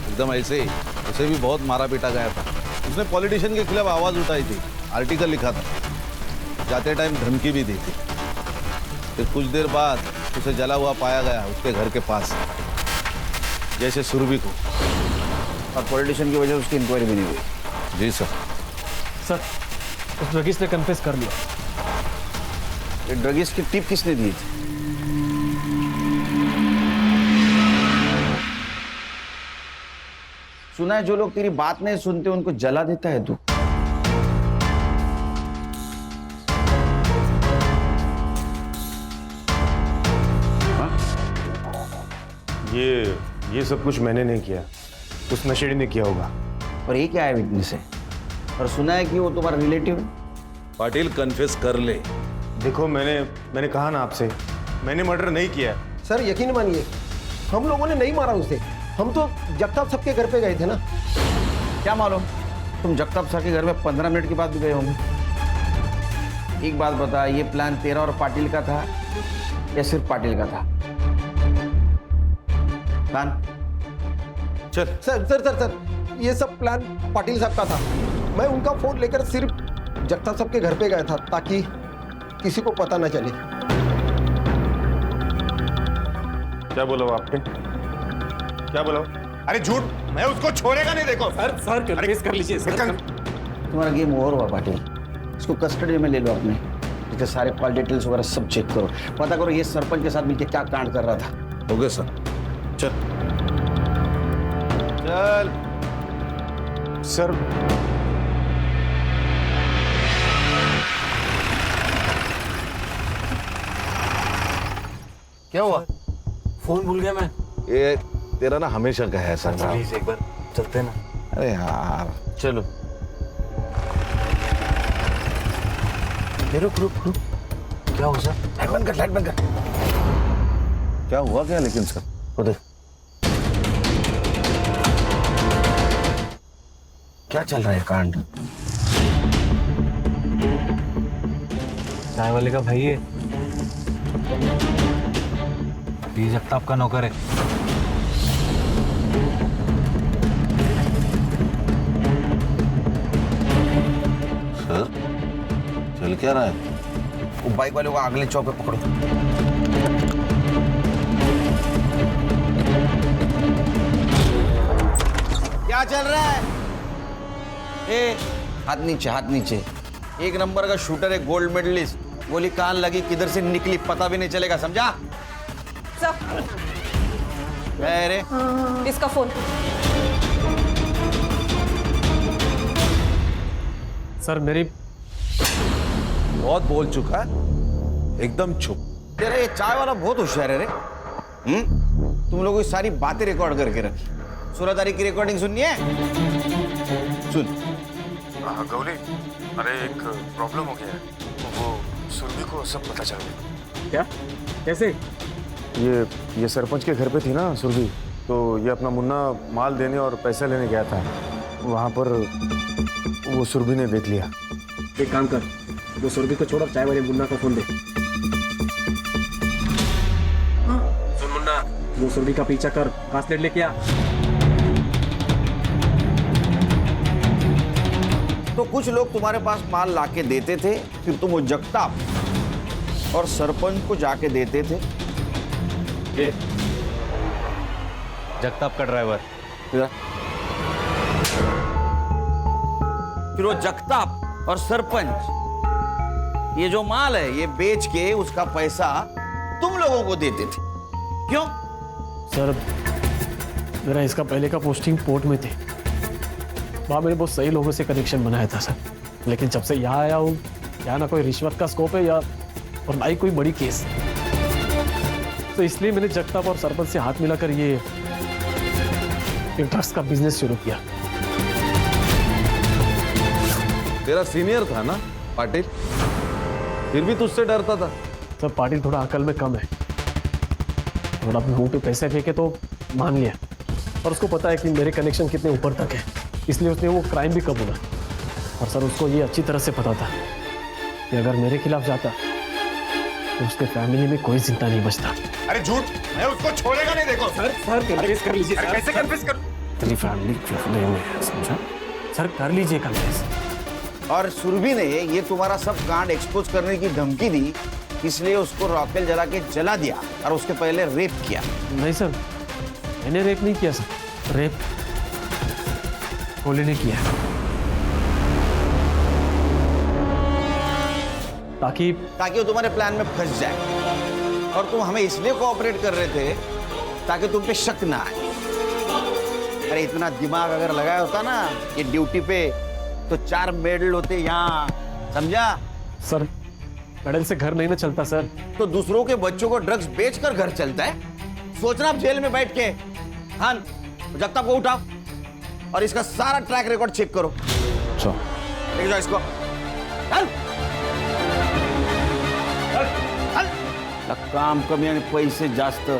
एकदम ऐसे ही। उसे भी बहुत मारा पीटा गया था। उसने पॉलिटिशियन के खिलाफ आवाज उठाई थी, आर्टिकल लिखा था, जाते टाइम धमकी भी दी थी। फिर कुछ देर बाद उसे जला हुआ पाया गया उसके घर के पास, जैसे सुरभि को। और पॉलिटिशियन की वजह से उसकी इंक्वायरी भी नहीं हुई। जी सर। सर, उस ड्रगिस्ट ने कन्फेस कर लिया। ये ड्रगिस्ट की टिप किसने दी थी? सुना है जो लोग तेरी बात नहीं सुनते उनको जला देता है तू। ये सब कुछ मैंने नहीं किया, उस नशेड़ी ने किया होगा। और ये क्या है विटनेस है? और सुना है कि वो तुम्हारा रिलेटिव है। पाटिल कन्फेस कर ले। देखो मैंने कहा ना आपसे, मैंने मर्डर नहीं किया। सर यकीन मानिए, हम लोगों ने नहीं मारा उसे। हम तो जगताप सबके घर पे गए थे ना। क्या मालूम, तुम जगताप सर के घर में 15 मिनट के बाद भी गए होंगे। एक बात बता, ये प्लान तेरा और पाटिल का था या सिर्फ पाटिल का था? Plan sir sir sir sir ये सब प्लान पाटिल साहब का था। मैं उनका फोन लेकर सिर्फ जगताप साहब के घर पे गया था ताकि किसी को पता न चले। क्या बोला वो आपने? क्या बोला? अरे झूठ, मैं उसको छोड़ेगा नहीं। देखो सर कन्फेस कर लीजिए सर। तुम्हारा गेम ओवर हुआ पाटिल, इसको कस्टडी में ले लो अपने। इसके सारे कॉल डिटेल्स वगैरह सब चेक करो, पता करो ये सरपंच के साथ मिलकर क्या कांड कर रहा था। हो गया सर। चल चल सर। क्या हुआ? फोन भूल गया मैं। ये तेरा ना हमेशा का है सर। प्लीज एक बार चलते हैं ना। अरे यार चलो। रुक रुक रुक, क्या हुआ सर? लाइट बंद कर, लाइट बंद कर। क्या हुआ क्या लेकिन सर? वो देख क्या चल रहा है कांड। चाय वाले का भाई है, ये जगताप का नौकर है। सर चल क्या रहा है? वो बाइक वाले को अगले चौक पे पकड़ो। क्या चल रहा है? ए, हाथ नीचे, हाथ नीचे। एक नंबर का शूटर है, गोल्ड मेडलिस्ट। गोली कान लगी, किधर से निकली पता भी नहीं चलेगा, समझा? अरे इसका फोन। सर मेरी बहुत बोल चुका है, एकदम चुप। तेरा ये चाय वाला बहुत होशियार है रे। तुम लोगों की सारी बातें रिकॉर्ड करके रखी। 16 तारीख की रिकॉर्डिंग सुननी है? सुन। गौली, अरे एक प्रॉब्लम हो गया है। वो सुरभि को सब पता चल गया। क्या? कैसे? ये सरपंच के घर पे थी ना सुरभि, तो ये अपना मुन्ना माल देने और पैसे लेने गया था। वहाँ पर वो सुरभि ने देख लिया। एक काम कर, वो सुरभि को छोड़ और चाय वाले मुन्ना का फोन दे। सुन मुन्ना, वो सुरभि का पीछा कर, ब्रासलेट लेके आ। तो कुछ लोग तुम्हारे पास माल लाके देते थे, फिर तुम वो जगताप और सरपंच को जाके देते थे। जगताप का ड्राइवर। फिर वो जगताप और सरपंच ये जो माल है ये बेच के उसका पैसा तुम लोगों को देते थे। क्यों? सर मेरा इसका पहले का पोस्टिंग पोर्ट में थी, वहाँ मैंने बहुत सही लोगों से कनेक्शन बनाया था सर। लेकिन जब से यहाँ आया हूँ, यहाँ ना कोई रिश्वत का स्कोप है या और ना ही कोई बड़ी केस, तो इसलिए मैंने जगताप और सरपंच से हाथ मिलाकर ये ड्रग्स का बिजनेस शुरू किया। तेरा सीनियर था ना पाटिल, फिर भी तुझसे डरता था। सर पाटिल थोड़ा अकल में कम है, थोड़ा अपने मुंह पे पैसे फेंके तो मान लिया, और उसको पता है कि मेरे कनेक्शन कितने ऊपर तक है, इसलिए उसने वो क्राइम भी कबूला। और सर उसको ये अच्छी तरह से पता था कि अगर मेरे खिलाफ जाता तो उसके फैमिली में कोई जिंदा नहीं बचता। अरे झूठ, मैं उसको छोड़ेगा नहीं। देखो सर कन्फेस कर लीजिए। अरे कैसे कन्फेस कर? तेरी फैमिली में समझा? सर कर लीजिए कन्फेस। और सुरभि ने ये तुम्हारा सब कांड एक्सपोज करने की धमकी दी, इसलिए उसको रॉकेल जला के जला दिया और उसके पहले रेप किया। नहीं सर, मैंने रेप नहीं किया सर, रेप गोली ने किया, ताकि वो तुम्हारे प्लान में फंस जाए। और तुम हमें इसलिए कोऑपरेट कर रहे थे ताकि तुम पे शक ना आए। अरे इतना दिमाग अगर लगाया होता ना ये ड्यूटी पे, तो 4 मेडल होते यहाँ, समझा? सर मेडल से घर नहीं ना चलता सर। तो दूसरों के बच्चों को ड्रग्स बेचकर घर चलता है? सोचना आप जेल में बैठ के। हाँ, जगताप को उठाओ और इसका सारा ट्रैक रिकॉर्ड चेक करो। ले जाओ इसको। चल काम कमी आणि पैसे जास्त।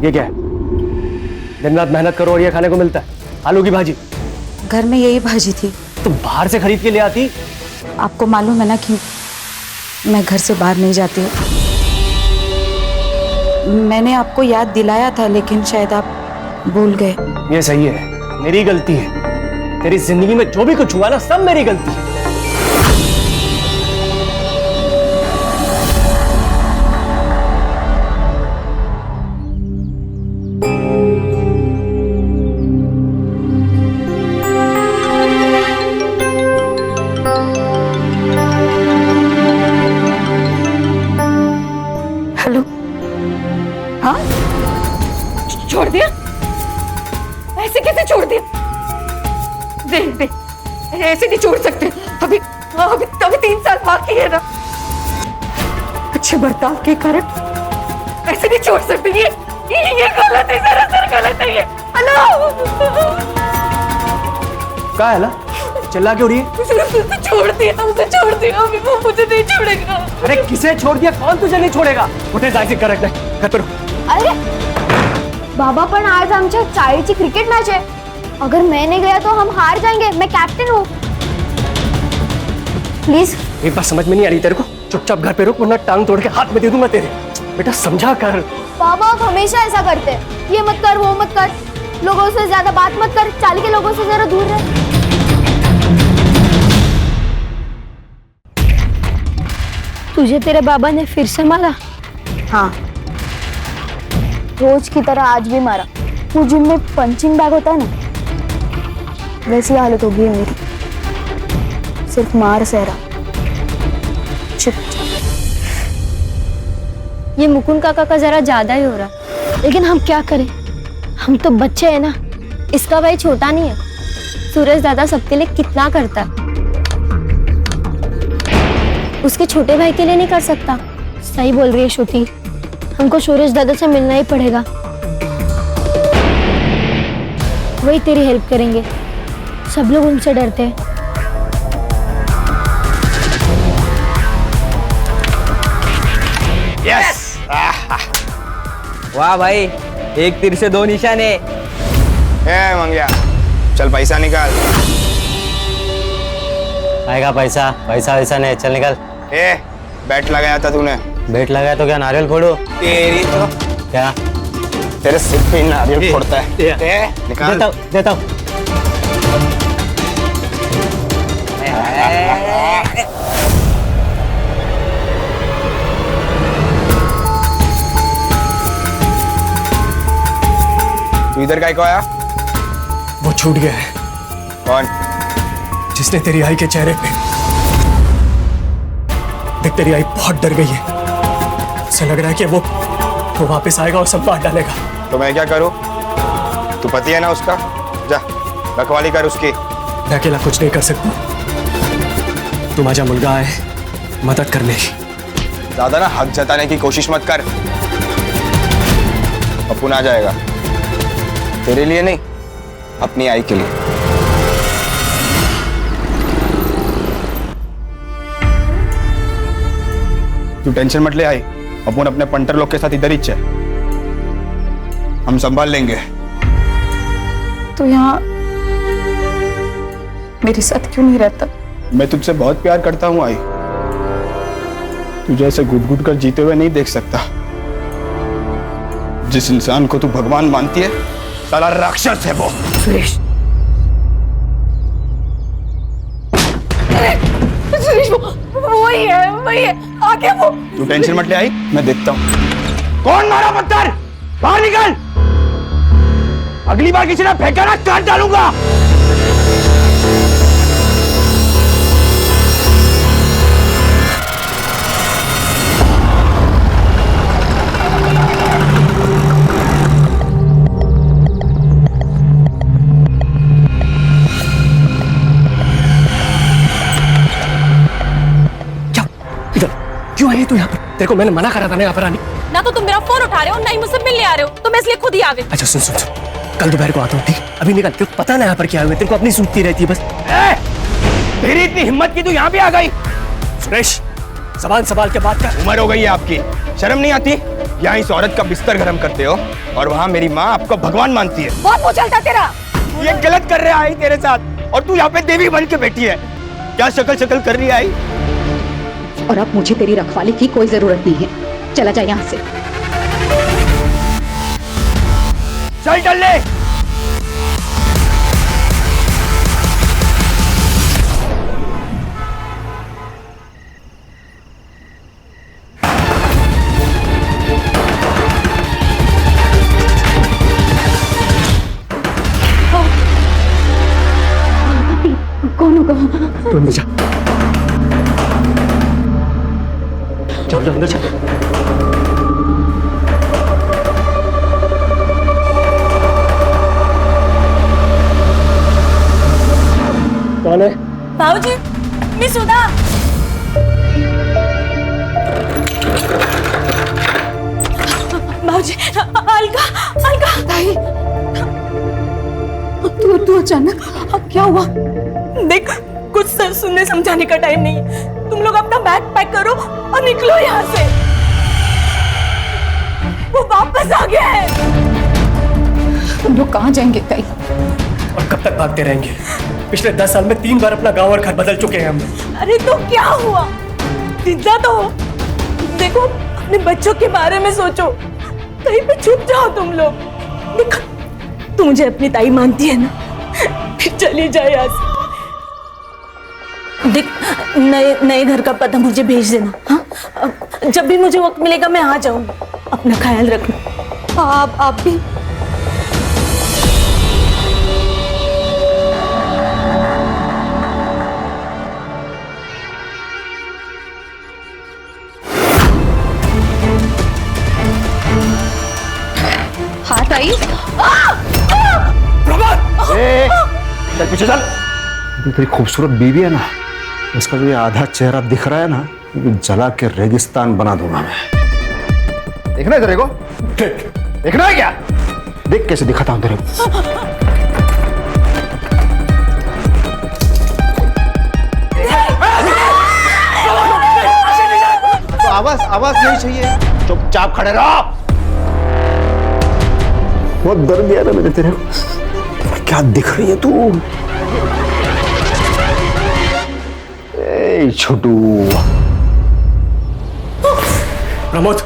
ये क्या है? दिन रात मेहनत करो और ये खाने को मिलता है? आलू की भाजी। घर में यही भाजी थी। तुम बाहर से खरीद के ले आती? आपको मालूम है ना कि मैं घर से बाहर नहीं जाती हूँ। मैंने आपको याद दिलाया था लेकिन शायद आप भूल गए। ये सही है, मेरी गलती है। तेरी जिंदगी में जो भी कुछ हुआ ना, सब मेरी गलती है। हेलो। हाँ, छोड़ दिया? ऐसे कैसे छोड़ दिया? देख देख, ऐसे नहीं छोड़ सकते। अभी अभी अभी 3 साल बाकी है ना। अच्छे बर्ताव के कारण ऐसे नहीं छोड़ सकते। ये गलत है, सरासर गलत है ये। हेलो, क्या है ला? चिल्ला क्यों रही है? छोड़ दिया, उसे छोड़ दिया। अभी वो मुझे नहीं छोड़ेगा। अरे किसे छोड़ दिया? कौन तुझे नहीं छोड़ेगा? उठे जायचे करेक्ट है, घर पे रुक। अरे बाबा, पण आज आमच्या शाळेची क्रिकेट मॅच आहे. अगर मैं नहीं गया तो हम हार जाएंगे. मैं कैप्टन हूँ. प्लीज. एक बात समझ में नहीं आ रही तेरे को? चुपचाप घर पे रुक, वरना टांग तोड़ के हाथ में दे दूंगा तेरे. बेटा समझा कर. बाबा आप हमेशा ऐसा करते हैं. ये मत कर, वो मत कर. लोगों से ज्यादा बात मत कर. चाली के लोगों से जरा दूर रह. तुझे तेरे बाबा ने फिर से मारा? हाँ, रोज की तरह आज भी मारा. वो जिम में पंचिंग बैग होता है ना, वैसी हालत होगी है मेरी. सिर्फ मार सहरा. चुप. ये मुकुंद काका का जरा ज्यादा ही हो रहा. लेकिन हम क्या करें, हम तो बच्चे हैं ना. इसका भाई छोटा नहीं है. सूरज दादा सबके लिए कितना करता है. उसके छोटे भाई के लिए नहीं कर सकता. सही बोल रही है श्रुति. हमको सूरज दादा से मिलना ही पड़ेगा. वही तेरी हेल्प करेंगे. सब लोग उनसे डरते हैं. यस. वाह भाई, एक तीर से 2 निशाने. मंगिया, चल पैसा निकाल. आएगा पैसा? पैसा वैसा नहीं, चल निकल. बैट लगाया था तूने. बैट लगाया तो क्या नारियल फोड़ो? तेरी तो क्या? तेरे सिर पे नारियल फोड़ता है. निकाल. देता हूँ. तू इधर काय को आया? वो छूट गया है. कौन? जिसने तेरी आई के चेहरे पे देख, तेरी आई बहुत डर गई है. उसे लग रहा है कि वो वापस आएगा और सब बांट डालेगा. तो मैं क्या करूं? तू पति है ना उसका. जा रखवाली कर उसकी. मैं अकेला कुछ नहीं कर सकता. तू माझा मुलगा है, मदद करने की. ज्यादा ना हक जताने की कोशिश मत कर. अपुन आ जाएगा. तेरे लिए नहीं, अपनी आई के लिए. तू टेंशन मत ले आई. अपुन अपने पंटर लोग के साथ इधर ही है. हम संभाल लेंगे. तो यहाँ मेरे साथ क्यों नहीं रहता? मैं तुझसे बहुत प्यार करता हूँ आई. तुझे ऐसे घुट घुट कर जीते हुए नहीं देख सकता. जिस इंसान को तू भगवान मानती है, साला राक्षस है वो. सुरेश, सुरेश वही है. आगे वो. तू टेंशन मत ले आई, मैं देखता हूँ. कौन मारा पत्थर? बाहर निकल. अगली बार किसी ने फेंका ना, काट डालूंगा. क्यों आई है तू यहाँ पर? तेरे को मैंने मना करा था ना यहाँ पर आने. ना तो तुम मेरा फोन उठा रहे हो, ना ही मुझसे मिलने आ रहे हो. तो मैं इसलिए खुद ही आ गई. अच्छा सुन सुन सुन, कल दोपहर को आता हूँ, ठीक? अभी निकल. तेरे को पता ना यहाँ पर क्या हुआ. तेरे को अपनी सूझती रहती है बस. तेरी इतनी हिम्मत की तू यहाँ भी आ गई? सुरेश, जबान संभाल के बात कर. उम्र हो गई है आपकी, शर्म नहीं आती? यहाँ इस औरत का बिस्तर गर्म करते हो और वहाँ मेरी माँ आपको भगवान मानती है। बहुत मुंह चलता तेरा। ये गलत कर रहा है तेरे साथ, और तू यहाँ पे देवी बन के बैठी है। क्या शक्ल कर रही है आई? और अब मुझे तेरी रखवाली की कोई जरूरत नहीं है, चला जा यहाँ से। चल चल ले। कौन होगा? तू अंदर जा, चल अंदर चल। कौन है? भाऊजी, मैं सुधा। भाऊजी, अलका, अलका। ताई, तू अचानक क्या हुआ? देख, कुछ सर सुनने समझाने का टाइम नहीं है। तुम लोग अपना बैग पैक करो और निकलो यहाँ से। वो वापस आ गया है। हम लोग कहाँ जाएंगे ताई? और कब तक भागते रहेंगे? पिछले 10 साल में 3 बार अपना गांव और घर बदल चुके हैं हम। अरे तो क्या हुआ? जिंदा तो हो। देखो, अपने बच्चों के बारे में सोचो। कहीं पे छुप जाओ तुम लोग। देखो, तू मुझे अपनी ताई मानती है ना? फिर चली जाए यहाँ से। देख, नए घर का पता मुझे भेज देना। हाँ, जब भी मुझे वक्त मिलेगा मैं आ जाऊंगी। अपना ख्याल रखना। आप भी। हाथ आई। चल पीछे चल। तेरी खूबसूरत बीवी है ना, इसका जो ये आधा चेहरा दिख रहा है ना, जला के रेगिस्तान बना दूंगा मैं। देखना है तेरे को? देखना है क्या? देख कैसे दिखाता हूं तेरे को। तो आवाज नहीं चाहिए, चुपचाप खड़े रहो। बहुत दर्द दिया ना मैंने तेरे को। क्या दिख रही है तू? छोटू। प्रमोद,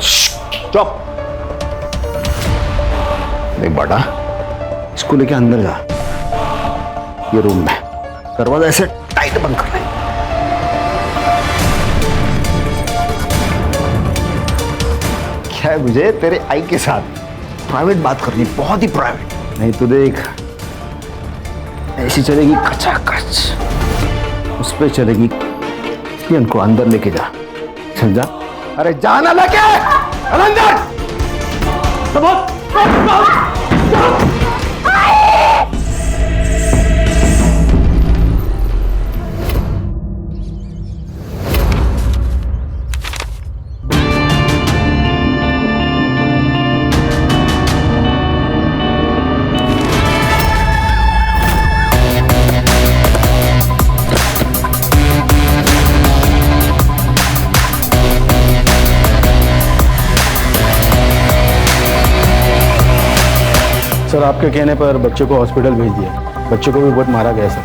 चुप। देख बेटा, इसको लेके अंदर जा। ये रूम में दरवाजा ऐसे टाइट बंद कर रहे। क्या है मुझे तेरे आई के साथ प्राइवेट बात करनी, बहुत ही प्राइवेट। नहीं तो देख, ऐसी चलेगी कचाकच, उस पे चलेगी। इनको अंदर लेके जा। चल जा। अरे जाना लेके अंदर। सर, आपके कहने पर बच्चे को हॉस्पिटल भेज दिया। बच्चे को भी बहुत मारा गया सर।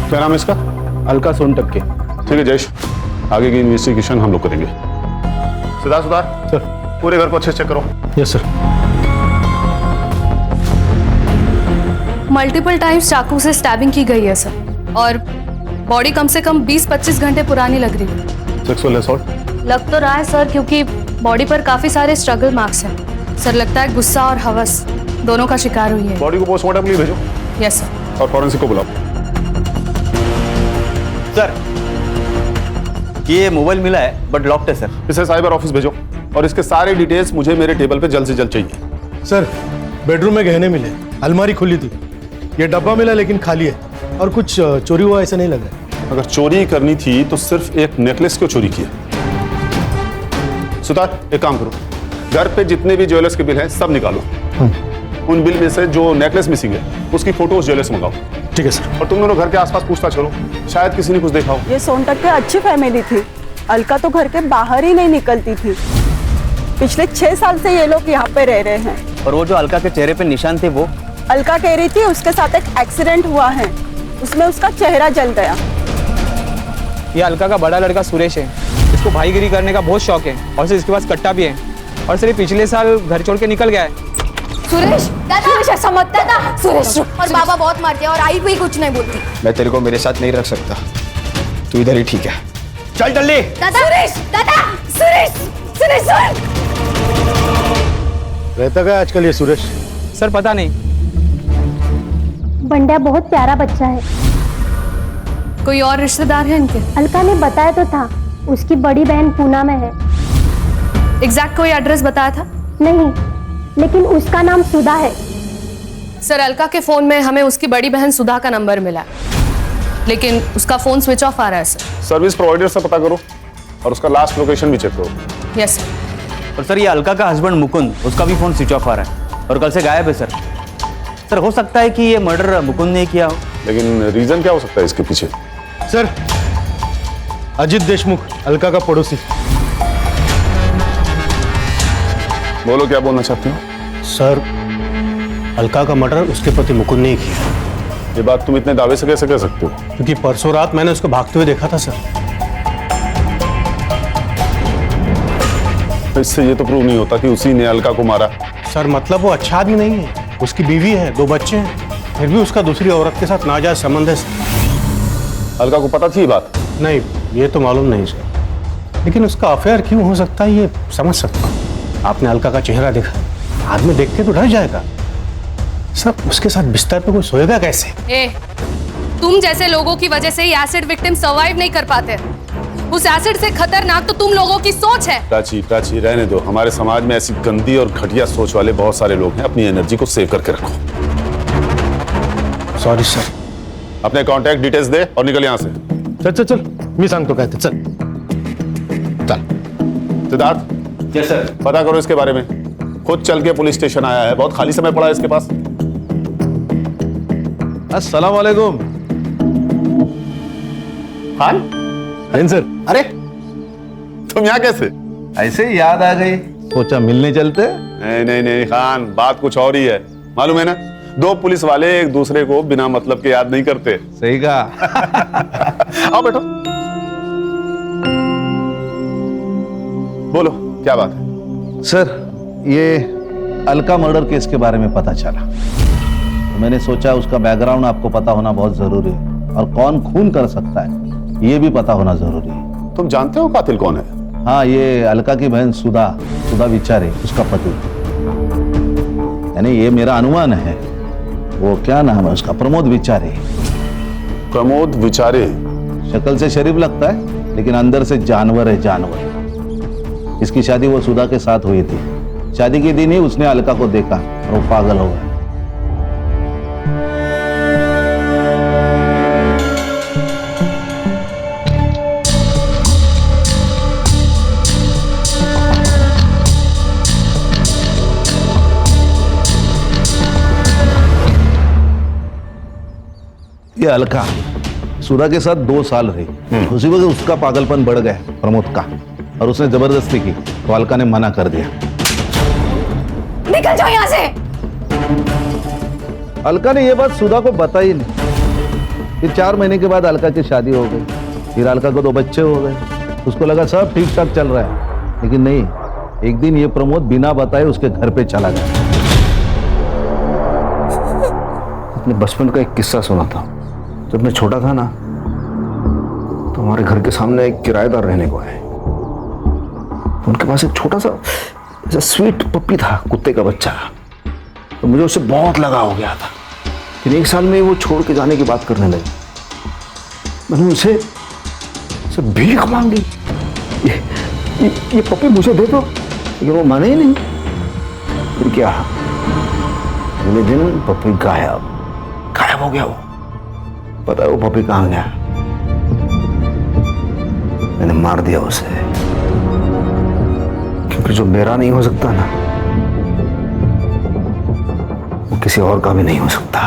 क्या नाम है इसका? अलका सोनटक के। ठीक है जयेश, आगे की इन्वेस्टिगेशन हम लोग करेंगे। सुधार सर, पूरे घर को अच्छे से चेक करो। Yes sir. मल्टीपल टाइम्स चाकू से स्टैबिंग की गई है सर, और बॉडी कम से कम 20-25 घंटे पुरानी लग रही है। सेक्सुअल असॉल्ट लग तो रहा है सर, क्योंकि बॉडी पर काफी सारे स्ट्रगल मार्क्स हैं। सर, लगता है गुस्सा और हवस दोनों का शिकार हुई है। बॉडी को पोस्टमार्टम के लिए भेजो। Yes sir. और फॉरेंसिक को बुलाओ। सर, ये मोबाइल मिला है बट लॉक्ड है सर। इसे साइबर ऑफिस भेजो और इसके सारे डिटेल्स मुझे मेरे टेबल पे जल्द से जल्द चाहिए। सर, बेडरूम में गहने मिले, अलमारी खुली थी, ये डब्बा मिला लेकिन खाली है, और कुछ चोरी हुआ ऐसा नहीं लग रहा है। अगर चोरी करनी थी तो सिर्फ एक नेकलेस क्यों चोरी किया? सुतार, एक काम करो, घर पे जितने भी ज्वेलर्स के बिल हैं सब निकालो। उन बिल में से जो नेकलेस मिसिंग है उसकी फोटोज ज्वेलर्स मंगाओ। ठीक है सर। और तुम दोनों घर के आसपास पूछताछ करो, शायद किसी ने कुछ देखा हो। ये सोनटक की अच्छी फैमिली थी। अलका तो घर के बाहर ही नहीं निकलती थी। पिछले 6 साल से ये लोग यहाँ पे रह रहे हैं। और वो जो अलका के चेहरे पे निशान थे वो? अलका कह रही थी उसके साथ एक एक्सीडेंट हुआ है, उसमें उसका चेहरा जल गया। ये अलका का बड़ा लड़का सुरेश है, इसको भाईगिरी करने का बहुत शौक है और सिर्फ इसके पास कट्टा भी है। और सिर्फ पिछले साल घर छोड़ के निकल गया है। सुरेश दादा, सुरेश ऐसा मत दादा। सुरेश और बाबा बहुत मारते हैं और आई भी कुछ नहीं बोलती। मैं तेरे को मेरे साथ नहीं रख सकता, तू इधर ही ठीक है। चल जल्दी। दादा सुरेश, दादा सुरेश, सुरेश सुन। रहता क्या आजकल ये सुरेश? सर पता नहीं। बंड्या बहुत प्यारा बच्चा है। कोई और रिश्तेदार है इनके? अलका ने बताया तो था, उसकी बड़ी बहन पूना में है। एग्जैक्ट कोई एड्रेस बताया था? नहीं, लेकिन उसका नाम सुधा है। सर अलका के फोन में हमें उसकी बड़ी बहन सुधा का नंबर मिला, लेकिन उसका फोन स्विच ऑफ आ रहा है सर। सर्विस प्रोवाइडर से पता करो और उसका लास्ट लोकेशन भी चेक करो। Yes sir. और सर ये अलका का हस्बैंड मुकुंद, उसका भी फोन स्विच ऑफ आ रहा है और कल से गायब है सर। सर हो सकता है कि ये मर्डर मुकुंद ने किया हो। लेकिन रीजन क्या हो सकता है इसके पीछे? सर अजित देशमुख, अलका का पड़ोसी। बोलो क्या बोलना चाहते हो? सर अलका का मर्डर उसके पति मुकुंद ने ही किया। ये बात तुम इतने दावे से कैसे कह सकते हो? क्योंकि परसों रात मैंने उसको भागते हुए देखा था सर। इससे ये तो प्रूव नहीं होता कि उसी ने अलका को मारा। सर मतलब वो अच्छा आदमी नहीं है, उसकी बीवी है, 2 बच्चे हैं, फिर भी उसका दूसरी औरत के साथ नाजायज संबंध है। अलका को पता थी ये बात? नहीं, ये तो मालूम नहीं सर, लेकिन उसका अफेयर क्यों हो सकता है ये समझ सकता हूँ। आपने अलका का चेहरा देखा, आदमी देख के तो डर जाएगा। सर उसके साथ बिस्तर पे कोई सोएगा कैसे? तुम जैसे लोगों की वजह से ये एसिड विक्टिम सर्वाइव नहीं कर पाते। उस एसिड से खतरनाक तो तुम लोगों की सोच है। प्राची रहने दो। हमारे समाज में ऐसी गंदी और घटिया सोच वाले बहुत सारे लोग हैं। अपनी एनर्जी को सेव करके रखो। Sorry sir. अपने कांटेक्ट डिटेल्स दे और निकल यहाँ से। चल मी सांगतो काय ते, चल। सिद्धार्थ। Yes sir. पता करो इसके बारे में। खुद चल के पुलिस स्टेशन आया है, बहुत खाली समय पड़ा है इसके पास। अस्सलाम वालेकुम। खान सर। अरे तुम यहाँ कैसे? ऐसे ही याद आ गई, सोचा मिलने चलते। नहीं खान, बात कुछ और ही है। मालूम है ना, 2 पुलिस वाले एक दूसरे को बिना मतलब के याद नहीं करते। सही कहा। आओ बैठो। बोलो क्या बात है? सर ये अलका मर्डर केस के बारे में पता चला, तो मैंने सोचा उसका बैकग्राउंड आपको पता होना बहुत जरूरी है और कौन खून कर सकता है ये भी पता होना जरूरी है। तुम जानते हो कातिल कौन है? हाँ, ये अलका की बहन सुधा विचारे, उसका पति। यानी ये मेरा अनुमान है। वो क्या नाम है उसका? प्रमोद विचारे। प्रमोद विचारे? शक्ल से शरीफ लगता है लेकिन अंदर से जानवर है, जानवर। इसकी शादी वो सुधा के साथ हुई थी। शादी के दिन ही उसने अलका को देखा और वो पागल हो गया। ये अलका सुधा के साथ 2 साल रही। उसी वक्त उसका पागलपन बढ़ गया प्रमोद का, और उसने जबरदस्ती की तो अलका ने मना कर दिया। निकल जाओ यहाँ से। अलका ने यह बात सुधा को बताई नहीं। फिर 4 महीने के बाद अलका की शादी हो गई। फिर अलका को 2 बच्चे हो गए। उसको लगा सब ठीक ठाक चल रहा है, लेकिन नहीं। एक दिन ये प्रमोद बिना बताए उसके घर पे चला गया। अपने बचपन का एक किस्सा सुना था। जब मैं छोटा था ना, तो हमारे घर के सामने एक किराएदार रहने को आए। तो उनके पास एक छोटा सा ऐसा स्वीट पप्पी था, कुत्ते का बच्चा। तो मुझे उससे बहुत लगाव हो गया था। फिर 1 साल में वो छोड़ के जाने की बात करने लगे। मैंने उनसे भीख मांगी, ये पप्पी मुझे दे दो, लेकिन वो माने ही नहीं। फिर क्या, अगले दिन पप्पी गायब हो गया। वो पता है वो पप्पी कहाँ गया? मैंने मार दिया उसे, क्योंकि जो मेरा नहीं हो सकता ना, वो किसी और का भी नहीं हो सकता।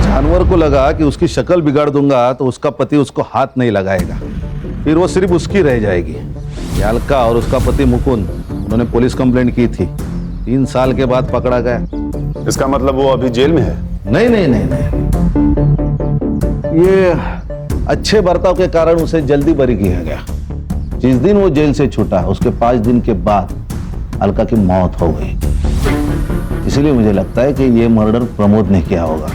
जानवर को लगा कि उसकी शक्ल बिगाड़ दूंगा तो उसका पति उसको हाथ नहीं लगाएगा, फिर वो सिर्फ उसकी रह जाएगी। ये अलका और उसका पति मुकुंद, उन्होंने पुलिस कंप्लेंट की थी, 3 साल के बाद पकड़ा गया। इसका मतलब वो अभी जेल में है? नहीं नहीं नहीं नहीं, ये अच्छे बर्ताव के कारण उसे जल्दी बरी किया गया। जिस दिन वो जेल से छूटा उसके 5 दिन के बाद अलका की मौत हो गई। इसलिए मुझे लगता है कि ये मर्डर प्रमोद ने किया होगा।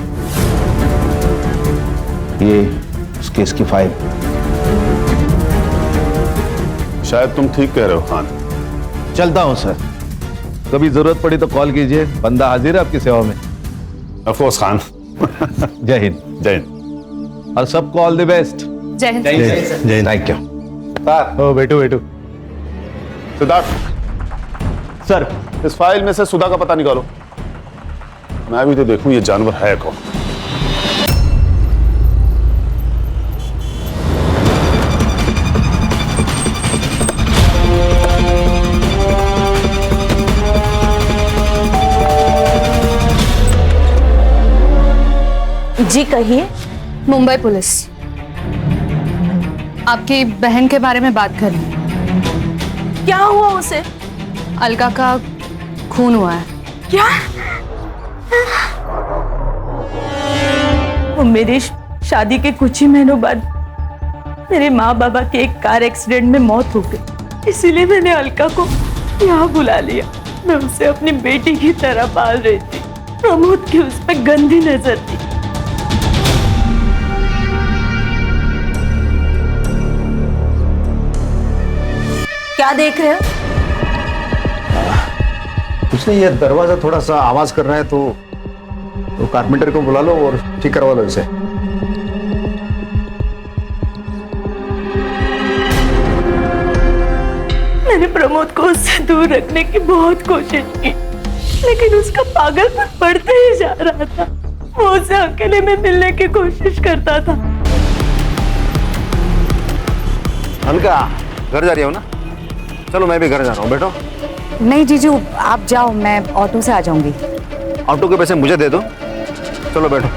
ये उस केस की फाइल। शायद तुम ठीक कह रहे हो खान। चलता हूं सर, कभी जरूरत पड़ी तो कॉल कीजिए, बंदा हाजिर है आपकी सेवा में। Of course Khan. जय हिंद। जय हिंद। और सबको ऑल द बेस्ट। जय हिंद। जय हिंद। Thank you. ओ बैठो बैठो। सिद्धार्थ सर, इस फाइल में से सुधा का पता निकालो। मैं भी तो देखूं ये जानवर है कौन। जी कहिए। मुंबई पुलिस आपकी बहन के बारे में बात कर रही है। क्या हुआ उसे? अलका का खून हुआ है। क्या? वो मेरी शादी के कुछ ही महीनों बाद मेरे माँ बाबा के एक कार एक्सीडेंट में मौत हो गई, इसीलिए मैंने अलका को यहाँ बुला लिया। मैं उसे अपनी बेटी की तरह पाल रही थी। प्रमोद की उस पर गंदी नजर थी। क्या देख रहे हो? कुछ नहीं, ये दरवाजा थोड़ा सा आवाज कर रहा है तो कारपेंटर को बुला लो और ठीक करवा लो इसे। मैंने प्रमोद को उससे दूर रखने की बहुत कोशिश की, लेकिन उसका पागलपन बढ़ते ही जा रहा था। वो उसे अकेले में मिलने की कोशिश करता था। अलका घर जा रही हो ना? चलो मैं भी घर जा रहा हूँ, बैठो। नहीं जीजू, आप जाओ, मैं ऑटो से आ जाऊंगी। ऑटो के पैसे मुझे दे दो। चलो बैठो।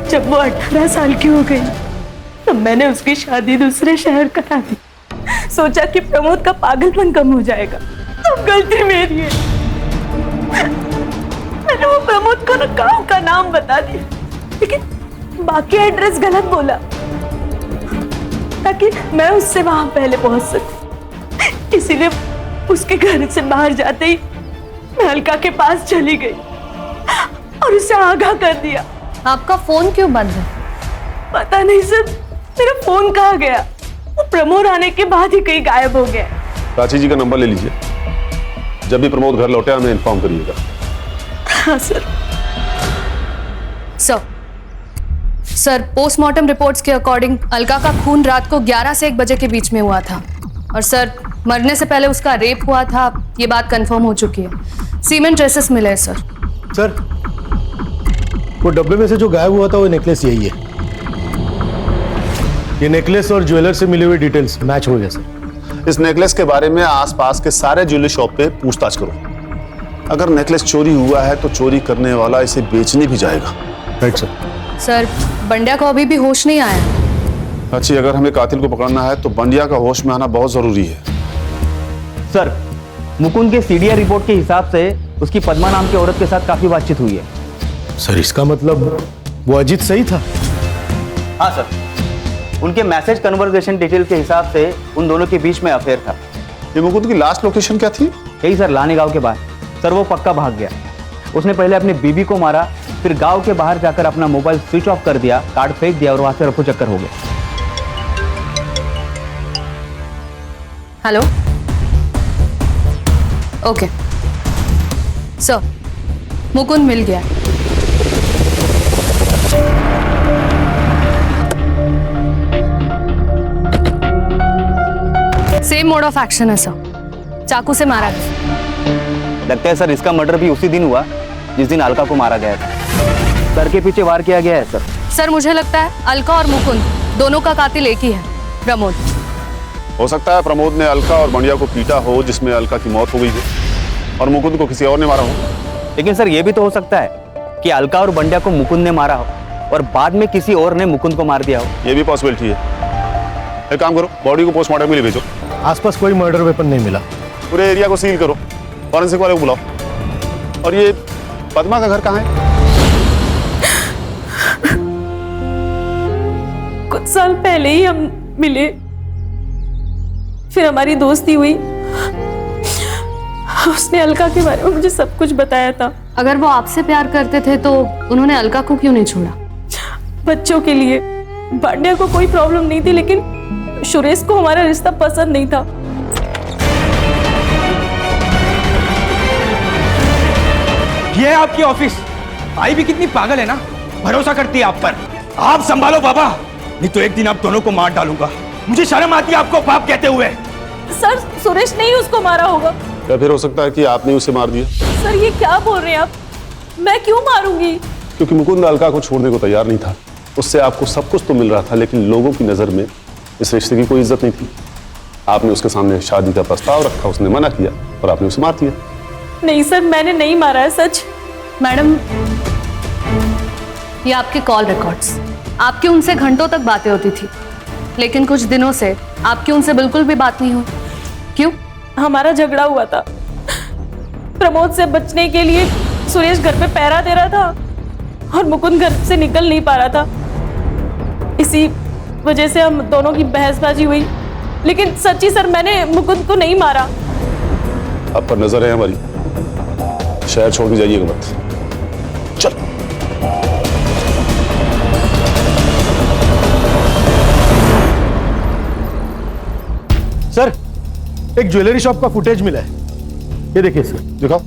जब वो 18 साल की हो गई तब मैंने उसकी शादी दूसरे शहर करा दी। सोचा कि प्रमोद का पागलपन कम हो जाएगा। अब गलती मेरी है। मैंने वो प्रमोद को गांव का नाम बता दिया, लेकिन बाकी एड्रेस गलत बोला ताकि मैं उससे वहां पहले पहुंच सकूं। इसीलिए उसके घर से बाहर जाते ही मैं अलका के पास चली गई और उसे आगाह कर दिया। आपका फोन क्यों बंद है? पता नहीं सर, मेरा फोन कहाँ गया? वो प्रमोद आने के बाद ही कहीं गायब हो गया। प्राची जी का नंबर ले लीजिए, जब भी प्रमोद घर लौटे हमें इन्फॉर्म करिएगा। हाँ सर। सर, पोस्टमार्टम रिपोर्ट्स के अकॉर्डिंग अलका का खून रात को 11 से 1 बजे के बीच में हुआ था और सर मरने से पहले उसका रेप हुआ था, ये बात कंफर्म हो चुकी है। सीमेंट ट्रेसेस मिले हैं सर। सर, वो डब्बे में से जो गायब हुआ था वो नेकलेस यही है। ये नेकलेस और ज्वेलर से मिले हुए डिटेल्स मैच हो गए सर। इस नेकलेस के बारे में आसपास के सारे ज्वेलरी शॉप पे पूछताछ करो। अगर नेकलेस चोरी हुआ है तो चोरी करने वाला इसे बेचने भी जाएगा। Right sir. सर, बंड्या को अभी भी होश नहीं आया। अच्छी, अगर हमें कातिल को पकड़ना है तो बंडिया का होश में आना बहुत जरूरी है। सर, मुकुंद के सीडीआर रिपोर्ट के हिसाब से उसकी पद्मा नाम की औरत के साथ काफी बातचीत हुई है। सर, इसका मतलब वो अजीत सही था? हाँ सर, उनके मैसेज कन्वर्सेशन डिटेल के हिसाब से उन दोनों के बीच में अफेयर था। ये मुकुंद की लास्ट लोकेशन क्या थी? यही सर, लाने गांव के बाहर। सर, वो पक्का भाग गया। उसने पहले अपनी बीबी को मारा, फिर गांव के बाहर जाकर अपना मोबाइल स्विच ऑफ कर दिया, कार्ड फेंक दिया और वहां से रफू चक्कर हो गया। हेलो, ओके सर, मुकुंद मिल गया। सेम मोड ऑफ एक्शन है सर, चाकू से मारा गया। लगता है सर इसका मर्डर भी उसी दिन हुआ जिस दिन अलका को मारा गया था। सर के पीछे वार किया गया है सर। सर, मुझे लगता है अलका और मुकुंद दोनों का कातिल एक ही है, प्रमोद। हो सकता है प्रमोद ने अलका और बंडिया को पीटा हो, जिसमें अलका की मौत हो गई हो और मुकुंद को किसी और ने मारा हो। लेकिन सर ये भी तो हो सकता है कि अलका और बंडिया को मुकुंद ने मारा हो और बाद में किसी और ने मुकुंद को मार दिया हो। ये भी पॉसिबिलिटी है। एक काम करो, बॉडी को पोस्टमार्टम के लिए भेजो। आसपास कोई मर्डर वेपन नहीं मिला। पूरे एरिया को सील करो, फॉरेंसिक वाले को बुलाओ। और ये पद्मा का घर कहाँ है? कुछ साल पहले ही हम मिले, फिर हमारी दोस्ती हुई। उसने अलका के बारे में मुझे सब कुछ बताया था। अगर वो आपसे प्यार करते थे तो उन्होंने अलका को क्यों नहीं छोड़ा? बच्चों के लिए। बांडिया को कोई प्रॉब्लम नहीं थी, लेकिन सुरेश को हमारा रिश्ता पसंद नहीं था। ये है आपकी ऑफिस। आई भी कितनी पागल है ना, भरोसा करती है आप पर। आप संभालो बाबा, नहीं तो एक दिन आप दोनों को मार डालूंगा। मुझे शर्म आती है आपको बाप कहते हुए। सर, सुरेश नहीं उसको मारा होगा। या फिर हो सकता है कि आपने उसे मार दिया। सर, ये क्या बोल रहे हैं आप? मैं क्यों मारूंगी? क्योंकि मुकुंद अलका को छोड़ने को तैयार नहीं था। उससे आपको सब कुछ तो मिल रहा था, लेकिन लोगों की नजर में इस रिश्ते की कोई इज्जत नहीं थी। आपने उसके सामने शादी का प्रस्ताव रखा, उसने मना किया और आपने उसे मार दिया। नहीं सर, मैंने नहीं मारा है, सच। मैडम, ये आपके कॉल रिकॉर्ड्स, आपकी उनसे घंटों तक बातें होती थी, लेकिन कुछ दिनों से आपकी उनसे बिल्कुल भी बात नहीं हुई। क्यों? हमारा झगड़ा हुआ था। प्रमोद से बचने के लिए सुरेश घर पे पहरा दे रहा था और मुकुंद घर से निकल नहीं पा रहा था। इसी वजह से हम दोनों की बहसबाजी हुई। लेकिन सच्ची सर, मैंने मुकुंद को नहीं मारा। आप पर नजर है हमारी, शहर छोड़ के जाइएगा मत। चल। सर, एक ज्वेलरी शॉप का फुटेज मिला है। ये देखिए सर। दिखाओ।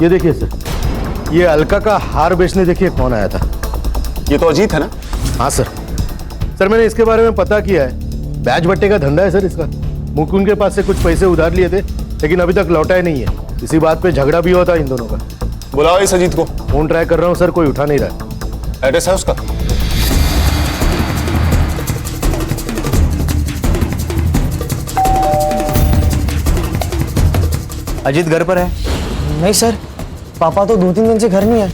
ये देखिए सर, ये अलका का हार बेचने देखिए कौन आया था। ये तो अजीत है ना? हाँ सर। सर, मैंने इसके बारे में पता किया है। बैच बट्टे का धंधा है सर इसका। मुकुंद के पास से कुछ पैसे उधार लिए थे, लेकिन अभी तक लौटाए नहीं है। इसी बात पे झगड़ा भी हुआ था इन दोनों का। बुलाओ इस अजीत को। फोन ट्राई कर रहा हूँ सर, कोई उठा नहीं रहा। एड्रेस है उसका? अजीत घर पर है? नहीं सर, पापा तो 2-3 दिन से घर नहीं है।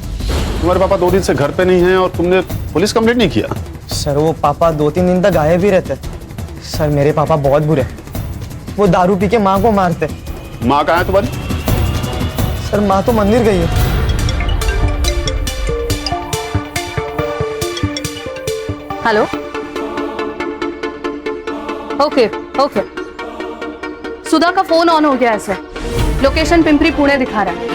तुम्हारे पापा 2 दिन से घर पे नहीं हैं और तुमने पुलिस कंप्लेंट नहीं किया? सर, वो पापा 2-3 दिन तक गायब ही रहते। सर, मेरे पापा बहुत बुरे। वो दारू पी के माँ को मारते। माँ कहाँ है तुम्हारी? सर, माँ तो मंदिर गई है। हेलो। Okay okay. सुधा का फोन ऑन हो गया है सर। लोकेशन पिंपरी पुणे दिखा रहा है।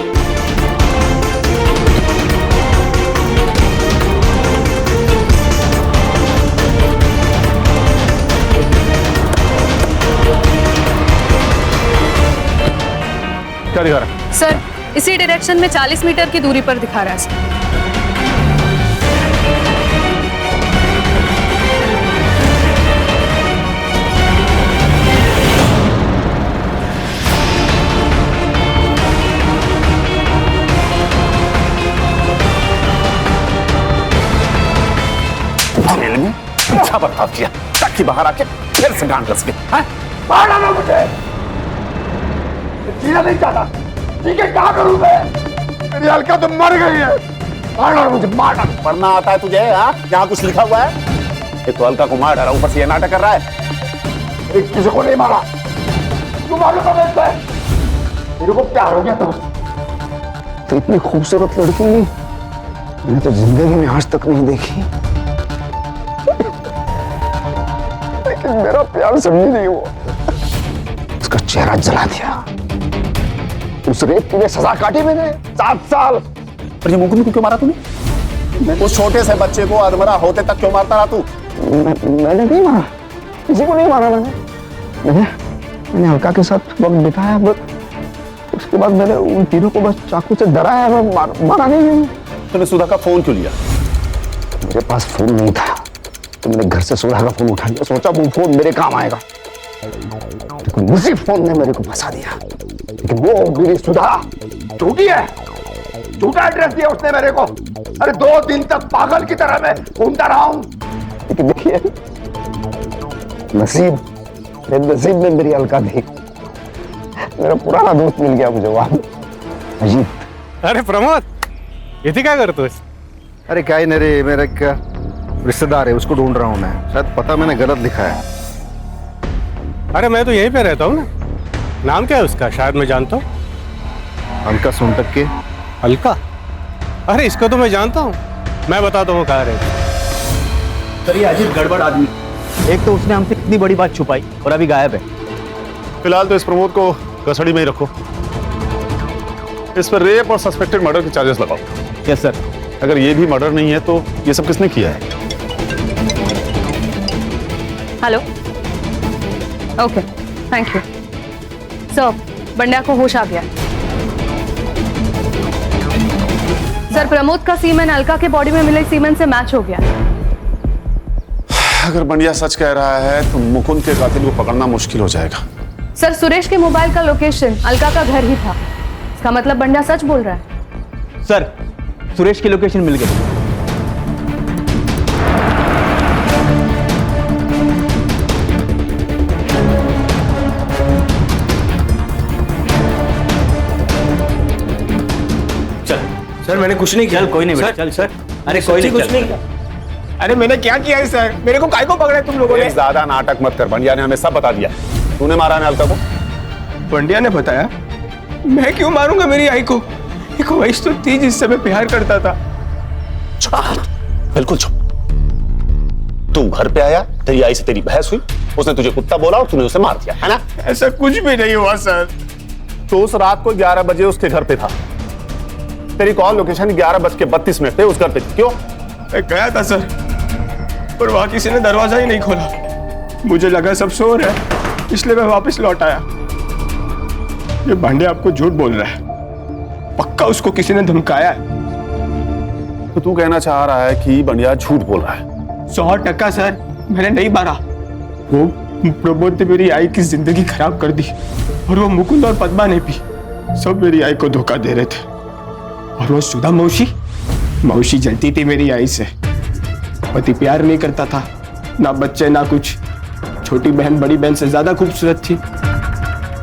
क्या दिखा रहा है? सर, इसी डायरेक्शन में 40 मीटर की दूरी पर दिखा रहा है सर। अच्छा बर्ताव किया ताकि बाहर आके फिर से गांड रस गए। मार डालो मुझे। जीना नहीं चाहता, ठीक है? क्या करूं मैं? मेरी अलका तो मर गई है। मार डालो मुझे, मार डालो। पढ़ना आता है तुझे? यहाँ कुछ लिखा हुआ है? ये तो अलका को मार डाला, ऊपर से ये नाटक कर रहा है। किसी को नहीं मारा। तू मालूम है मेरे को प्यार हो गया तो इतनी खूबसूरत लड़की मैंने तो जिंदगी में आज तक नहीं देखी। लेकिन मेरा प्यार समझी नहीं हुआ। उसका चेहरा जला दिया। उस रेप की सजा काटी मैंने 7 साल। पर ये मुकुंद को क्यों मारा तूने? उस छोटे से बच्चे को अधमरा होते तक क्यों मारता रहा तू? मैंने नहीं मारा, किसी को नहीं मारा। मैंने अलका के साथ वक्त बिताया, बस उसके बाद मैंने उन तीनों को बस चाकू से डराया, मारा नहीं। तूने सुधा का फोन क्यों लिया? मेरे पास फोन नहीं था तो मैंने घर से सुधा का फोन उठा लिया। सोचा वो फोन मेरे काम आएगा, लेकिन उसी फोन ने मेरे को फंसा दिया। लेकिन वो मेरी सुधा झूठी है, झूठा एड्रेस दिया उसने मेरे को। अरे 2 दिन तक पागल की तरह मैं घूमता रहा हूं। लेकिन देखिए नसीब में मेरी अलका थी। मेरा पुराना दोस्त मिल गया मुझे वहां। अजीत। अरे प्रमोद, इथे काय करतोस? अरे काय नहीं रे, मेरा एक रिश्तेदार है, उसको ढूंढ रहा हूँ मैं। शायद पता मैंने गलत लिखा है। अरे मैं तो यहीं पे रहता हूँ ना। नाम क्या है उसका? शायद मैं जानता हूँ। अलका सोनटक के। अलका? अरे इसको तो मैं जानता हूँ। मैं बताता हूँ वो कहाँ रहता है। सर ये अजीत गड़बड़ आदमी, एक तो उसने हमसे कितनी बड़ी बात छुपाई और अभी गायब है। फिलहाल तो इस प्रमोद को कस्टडी में ही रखो। इस पर रेप और सस्पेक्टेड मर्डर के चार्जेस लगाओ। Yes sir. अगर ये भी मर्डर नहीं है तो ये सब किसने किया है? Hello. Okay, thank you sir. Bandya को होश आ गया। सर प्रमोद का सीमेन अलका के बॉडी में मिले सीमेन से मैच हो गया। अगर बंडिया सच कह रहा है तो मुकुंद के कातिल को पकड़ना मुश्किल हो जाएगा। सर सुरेश के मोबाइल का लोकेशन अलका का घर ही था। इसका मतलब बंड्या सच बोल रहा है। सर सुरेश की लोकेशन मिल गई। चल सर, मैंने कुछ नहीं किया। चल कोई नहीं बेटा, चल सर। अरे कोई नहीं, कुछ नहीं किया। अरे मैंने क्या किया है सर? मेरे को काय को पकड़ा है तुम लोगों ने? ज्यादा नाटक मत कर, बंडिया ने हमें सब बता दिया। तूने मारा ना अलका को? पंड्या ने बताया। मैं क्यों मारूंगा मेरी आई को? एक वैश तो थी जिससे मैं प्यार करता था। बिल्कुल चुप। तू घर पे आया, तेरी आई से तेरी बहस हुई, उसने तुझे कुत्ता बोला और तूने उसे मार दिया, है ना? ऐसा कुछ भी नहीं हुआ सर। तो उस रात को 11 बजे उसके घर पे था। तेरी कॉल लोकेशन 11:32 पे उस घर पे थी। क्यों? मैं गया था सर, पर वहां किसी ने दरवाजा ही नहीं खोला। मुझे लगा सब सो रहे हैं, इसलिए मैं वापस लौट आया। ये भांडे आपको झूठ बोल रहा है। पक्का उसको किसी ने धमकाया है। तो तू कहना चाह रहा है कि बंडिया झूठ बोल रहा है? 100% सर, मैंने नहीं मारा। वो प्रमोद ने मेरी आई की जिंदगी खराब कर दी, और वो मुकुंद और पद्मा ने भी सब मेरी आई को धोखा दे रहे थे। और वो सुधा मौसी जलती थी मेरी आई से। पति प्यार नहीं करता था, ना बच्चे ना कुछ। छोटी बहन बड़ी बहन से ज्यादा खूबसूरत थी।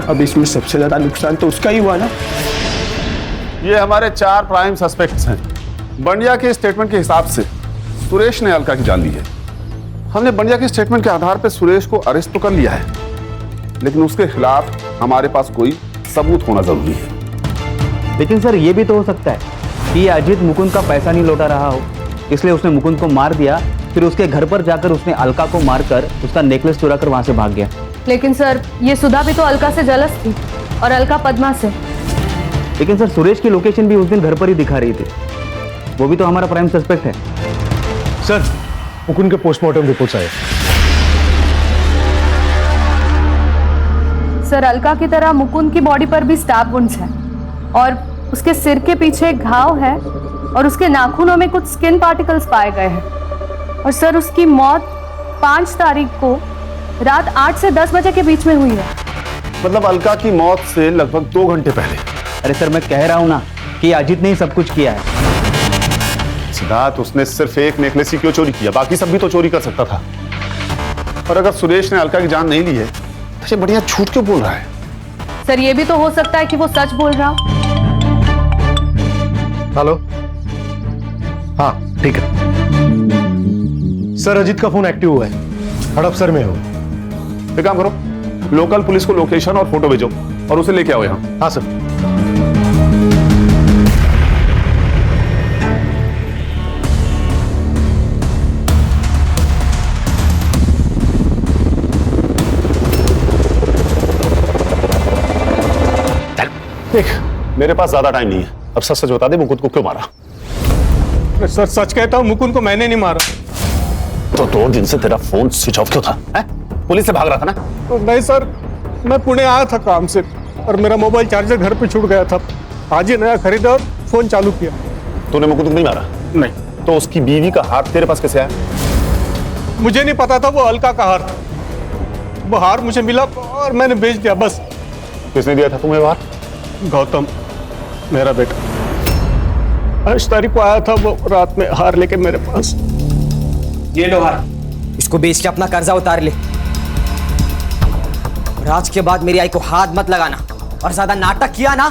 अब इसमें सबसे ज्यादा नुकसान तो उसका ही हुआ ना। ये हमारे 4 प्राइम सस्पेक्ट्स हैं। बंडिया के स्टेटमेंट के हिसाब से सुरेश ने अलका की जान ली है। हमने बंडिया के स्टेटमेंट के आधार पर सुरेश को अरेस्ट तो कर लिया है, लेकिन उसके खिलाफ हमारे पास कोई सबूत होना जरूरी है। लेकिन सर ये भी तो हो सकता है कि अजीत मुकुंद का पैसा नहीं लौटा रहा हो, इसलिए उसने मुकुंद को मार दिया, फिर उसके घर पर जाकर उसने अलका को मारकर उसका नेकलेस चुरा कर वहां से भाग गया। लेकिन सर ये सुधा भी तो अलका से जलस थी और अलका पद्मा से। लेकिन सर सुरेश की लोकेशन भी उस दिन घर पर ही दिखा रही थी, वो भी तो हमारा प्राइम सस्पेक्ट है। सर मुकुंद के पोस्टमार्टम रिपोर्ट्स आए। सर अलका की तरह मुकुंद की बॉडी पर भी स्टैब वुंड्स हैं और उसके सिर के पीछे एक घाव है और उसके नाखूनों में कुछ स्किन पार्टिकल्स पाए गए हैं। और सर उसकी मौत 5 तारीख को रात 8 से 10 बजे के बीच में हुई है। मतलब अलका की मौत से लगभग 2 घंटे पहले। अरे सर मैं कह रहा हूं ना कि अजीत ने ही सब कुछ किया है। सिद्धार्थ, उसने सिर्फ एक नेकलेस ही क्यों चोरी किया? बाकी सब भी तो चोरी कर सकता था। और अगर सुरेश ने अलका की जान नहीं ली है तो ये बढ़िया झूठ क्यों बोल रहा है? सर ये भी तो हो सकता है कि वो सच बोल रहा हो। हेलो, हाँ ठीक है सर। अजीत का फोन एक्टिव हुआ है, हड़पसर में हो। एक काम करो, लोकल पुलिस को लोकेशन और फोटो भेजो और उसे लेके आओ यहाँ। हाँ सर। देख, मेरे पास ज्यादा टाइम नहीं है, अब सच सच बता दे, मुकुंद को क्यों मारा? सर सच कहता हूँ, मुकुंद को मैंने नहीं मारा। तो 2 दिन से तेरा फोन स्विच ऑफ क्यों था? पुलिस से भाग रहा था ना? तो नहीं सर, मैं पुणे आया था काम से और मेरा मोबाइल चार्जर घर पे छूट गया था। आज ही नया खरीदा और फोन चालू किया। तूने मुकुंद को नहीं मारा? नहीं। तो उसकी बीवी का हार तेरे पास कैसे आया? मुझे नहीं पता था वो अलका का हार था। वो हार मुझे मिला और मैंने बेच दिया, बस। किसने दिया था तुम्हें वो हार? गौतम, मेरा बेटा। 8 तारीख को आया था वो रात में हार लेके मेरे पास। ये लो हार, इसको बेच के अपना कर्जा उतार ले। और आज के बाद मेरी आई को हाथ मत लगाना और ज्यादा नाटक किया ना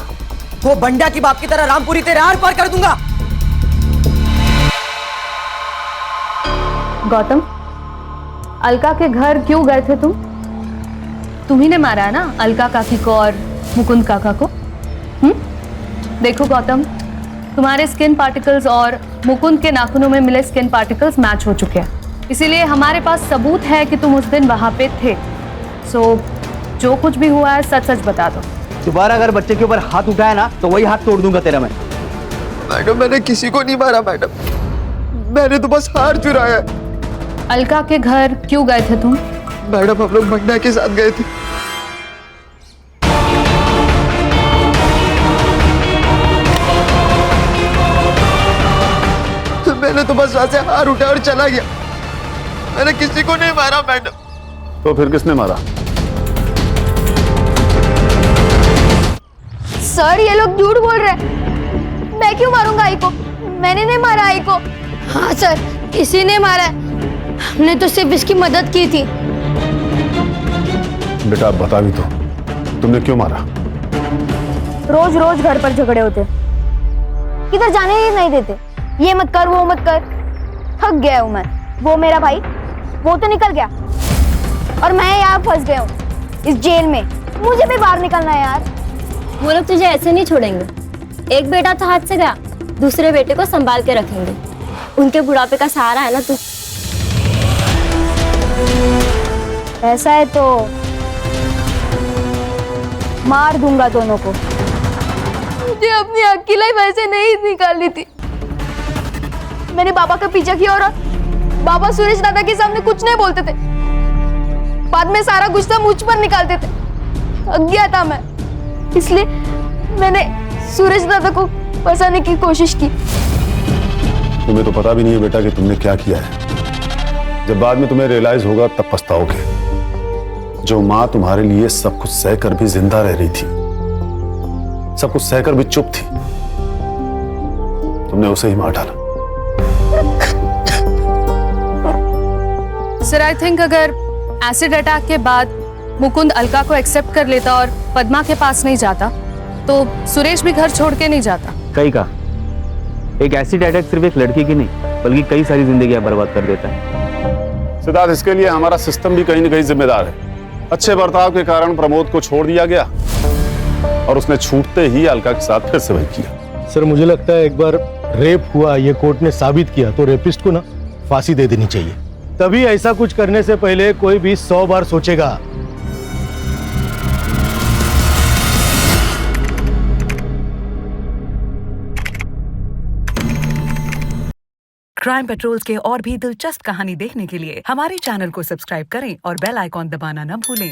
तो बंडा की बाप की तरह रामपुरी तेरे आर पार कर दूंगा। गौतम, अलका के घर क्यों गए थे तुम? तुम्ही ने मारा है ना अलका काकी को और मुकुंद काका को? देखो गौतम, तुम्हारे स्किन पार्टिकल्स और मुकुंद के नाखूनों में मिले स्किन पार्टिकल्स मैच हो चुके हैं, इसीलिए हमारे पास सबूत है कि तुम उस दिन वहां पे थे। सो जो कुछ भी हुआ है सच सच बता दो। दोबारा अगर बच्चे के ऊपर हाथ उठाया ना तो वही हाथ तोड़ दूंगा तेरा मैं। मैडम मैंने किसी को नहीं मारा मैडम, मैंने तो बस हार चुराया। अलका के घर क्यों गए थे तुम? मैडम हम लोग बंडा के साथ गए थे। मैंने तो बस वहां से हार उठाया और चला गया, मैंने किसी को नहीं मारा मैडम। तो फिर किसने मारा? सर ये लोग झूठ बोल रहे हैं। मैं क्यों मारूंगा आई को? मैंने नहीं मारा आई को। हाँ सर, इसी ने मारा है, हमने तो सिर्फ इसकी मदद की थी। बेटा आप बता भी तो, तुमने क्यों मारा? रोज रोज घर पर झगड़े होते, किधर जाने ही नहीं देते, ये मत कर वो मत कर। थक गया हूं मैं। वो मेरा भाई वो तो निकल गया और मैं यहाँ फंस गया हूँ इस जेल में। मुझे भी बाहर निकलना है यार। वो लोग तुझे ऐसे नहीं छोड़ेंगे। एक बेटा तो हाथ से गया, दूसरे बेटे को संभाल के रखेंगे। उनके बुढ़ापे का सहारा है ना तू। ऐसा है तो मार दूंगा दोनों को। मुझे अपनी अकेली लाइफ ऐसे नहीं निकालनी थी। मैंने बाबा का पीछा किया और बाबा सुरेश दादा के सामने कुछ नहीं बोलते थे, बाद में सारा गुस्सा मुझ पर निकालते थे। थक गया था मैं, इसलिए मैंने सूरज दादा को फंसाने की कोशिश की। तुम्हें तो पता भी नहीं है बेटा कि तुमने क्या किया है। जब बाद में तुम्हें रियलाइज होगा तब पछताओगे। जो माँ तुम्हारे लिए सब कुछ सहकर भी जिंदा रह रही थी, सब कुछ सहकर भी चुप थी, तुमने उसे ही मार डाला। सर आई थिंक अगर एसिड अटैक के बाद मुकुंद अलका को एक्सेप्ट कर लेता और पद्मा के पास नहीं जाता तो सुरेश भी घर छोड़ के नहीं जाता। कहीं का एक एसिड अटैक सिर्फ एक लड़की की नहीं बल्कि कई सारी जिंदगियां बर्बाद कर देता है। सिद्धार्थ, इसके लिए हमारा सिस्टम भी कहीं न कहीं जिम्मेदार है। अच्छे बर्ताव के कारण प्रमोद को छोड़ दिया गया और उसने छूटते ही अलका के साथ फिर से वही किया। सर मुझे लगता है एक बार रेप हुआ, ये कोर्ट ने साबित किया, तो रेपिस्ट को ना फांसी दे देनी चाहिए। तभी ऐसा कुछ करने से पहले कोई भी 100 बार सोचेगा। क्राइम पेट्रोल्स के और भी दिलचस्प कहानी देखने के लिए हमारे चैनल को सब्सक्राइब करें और बेल आइकॉन दबाना न भूलें।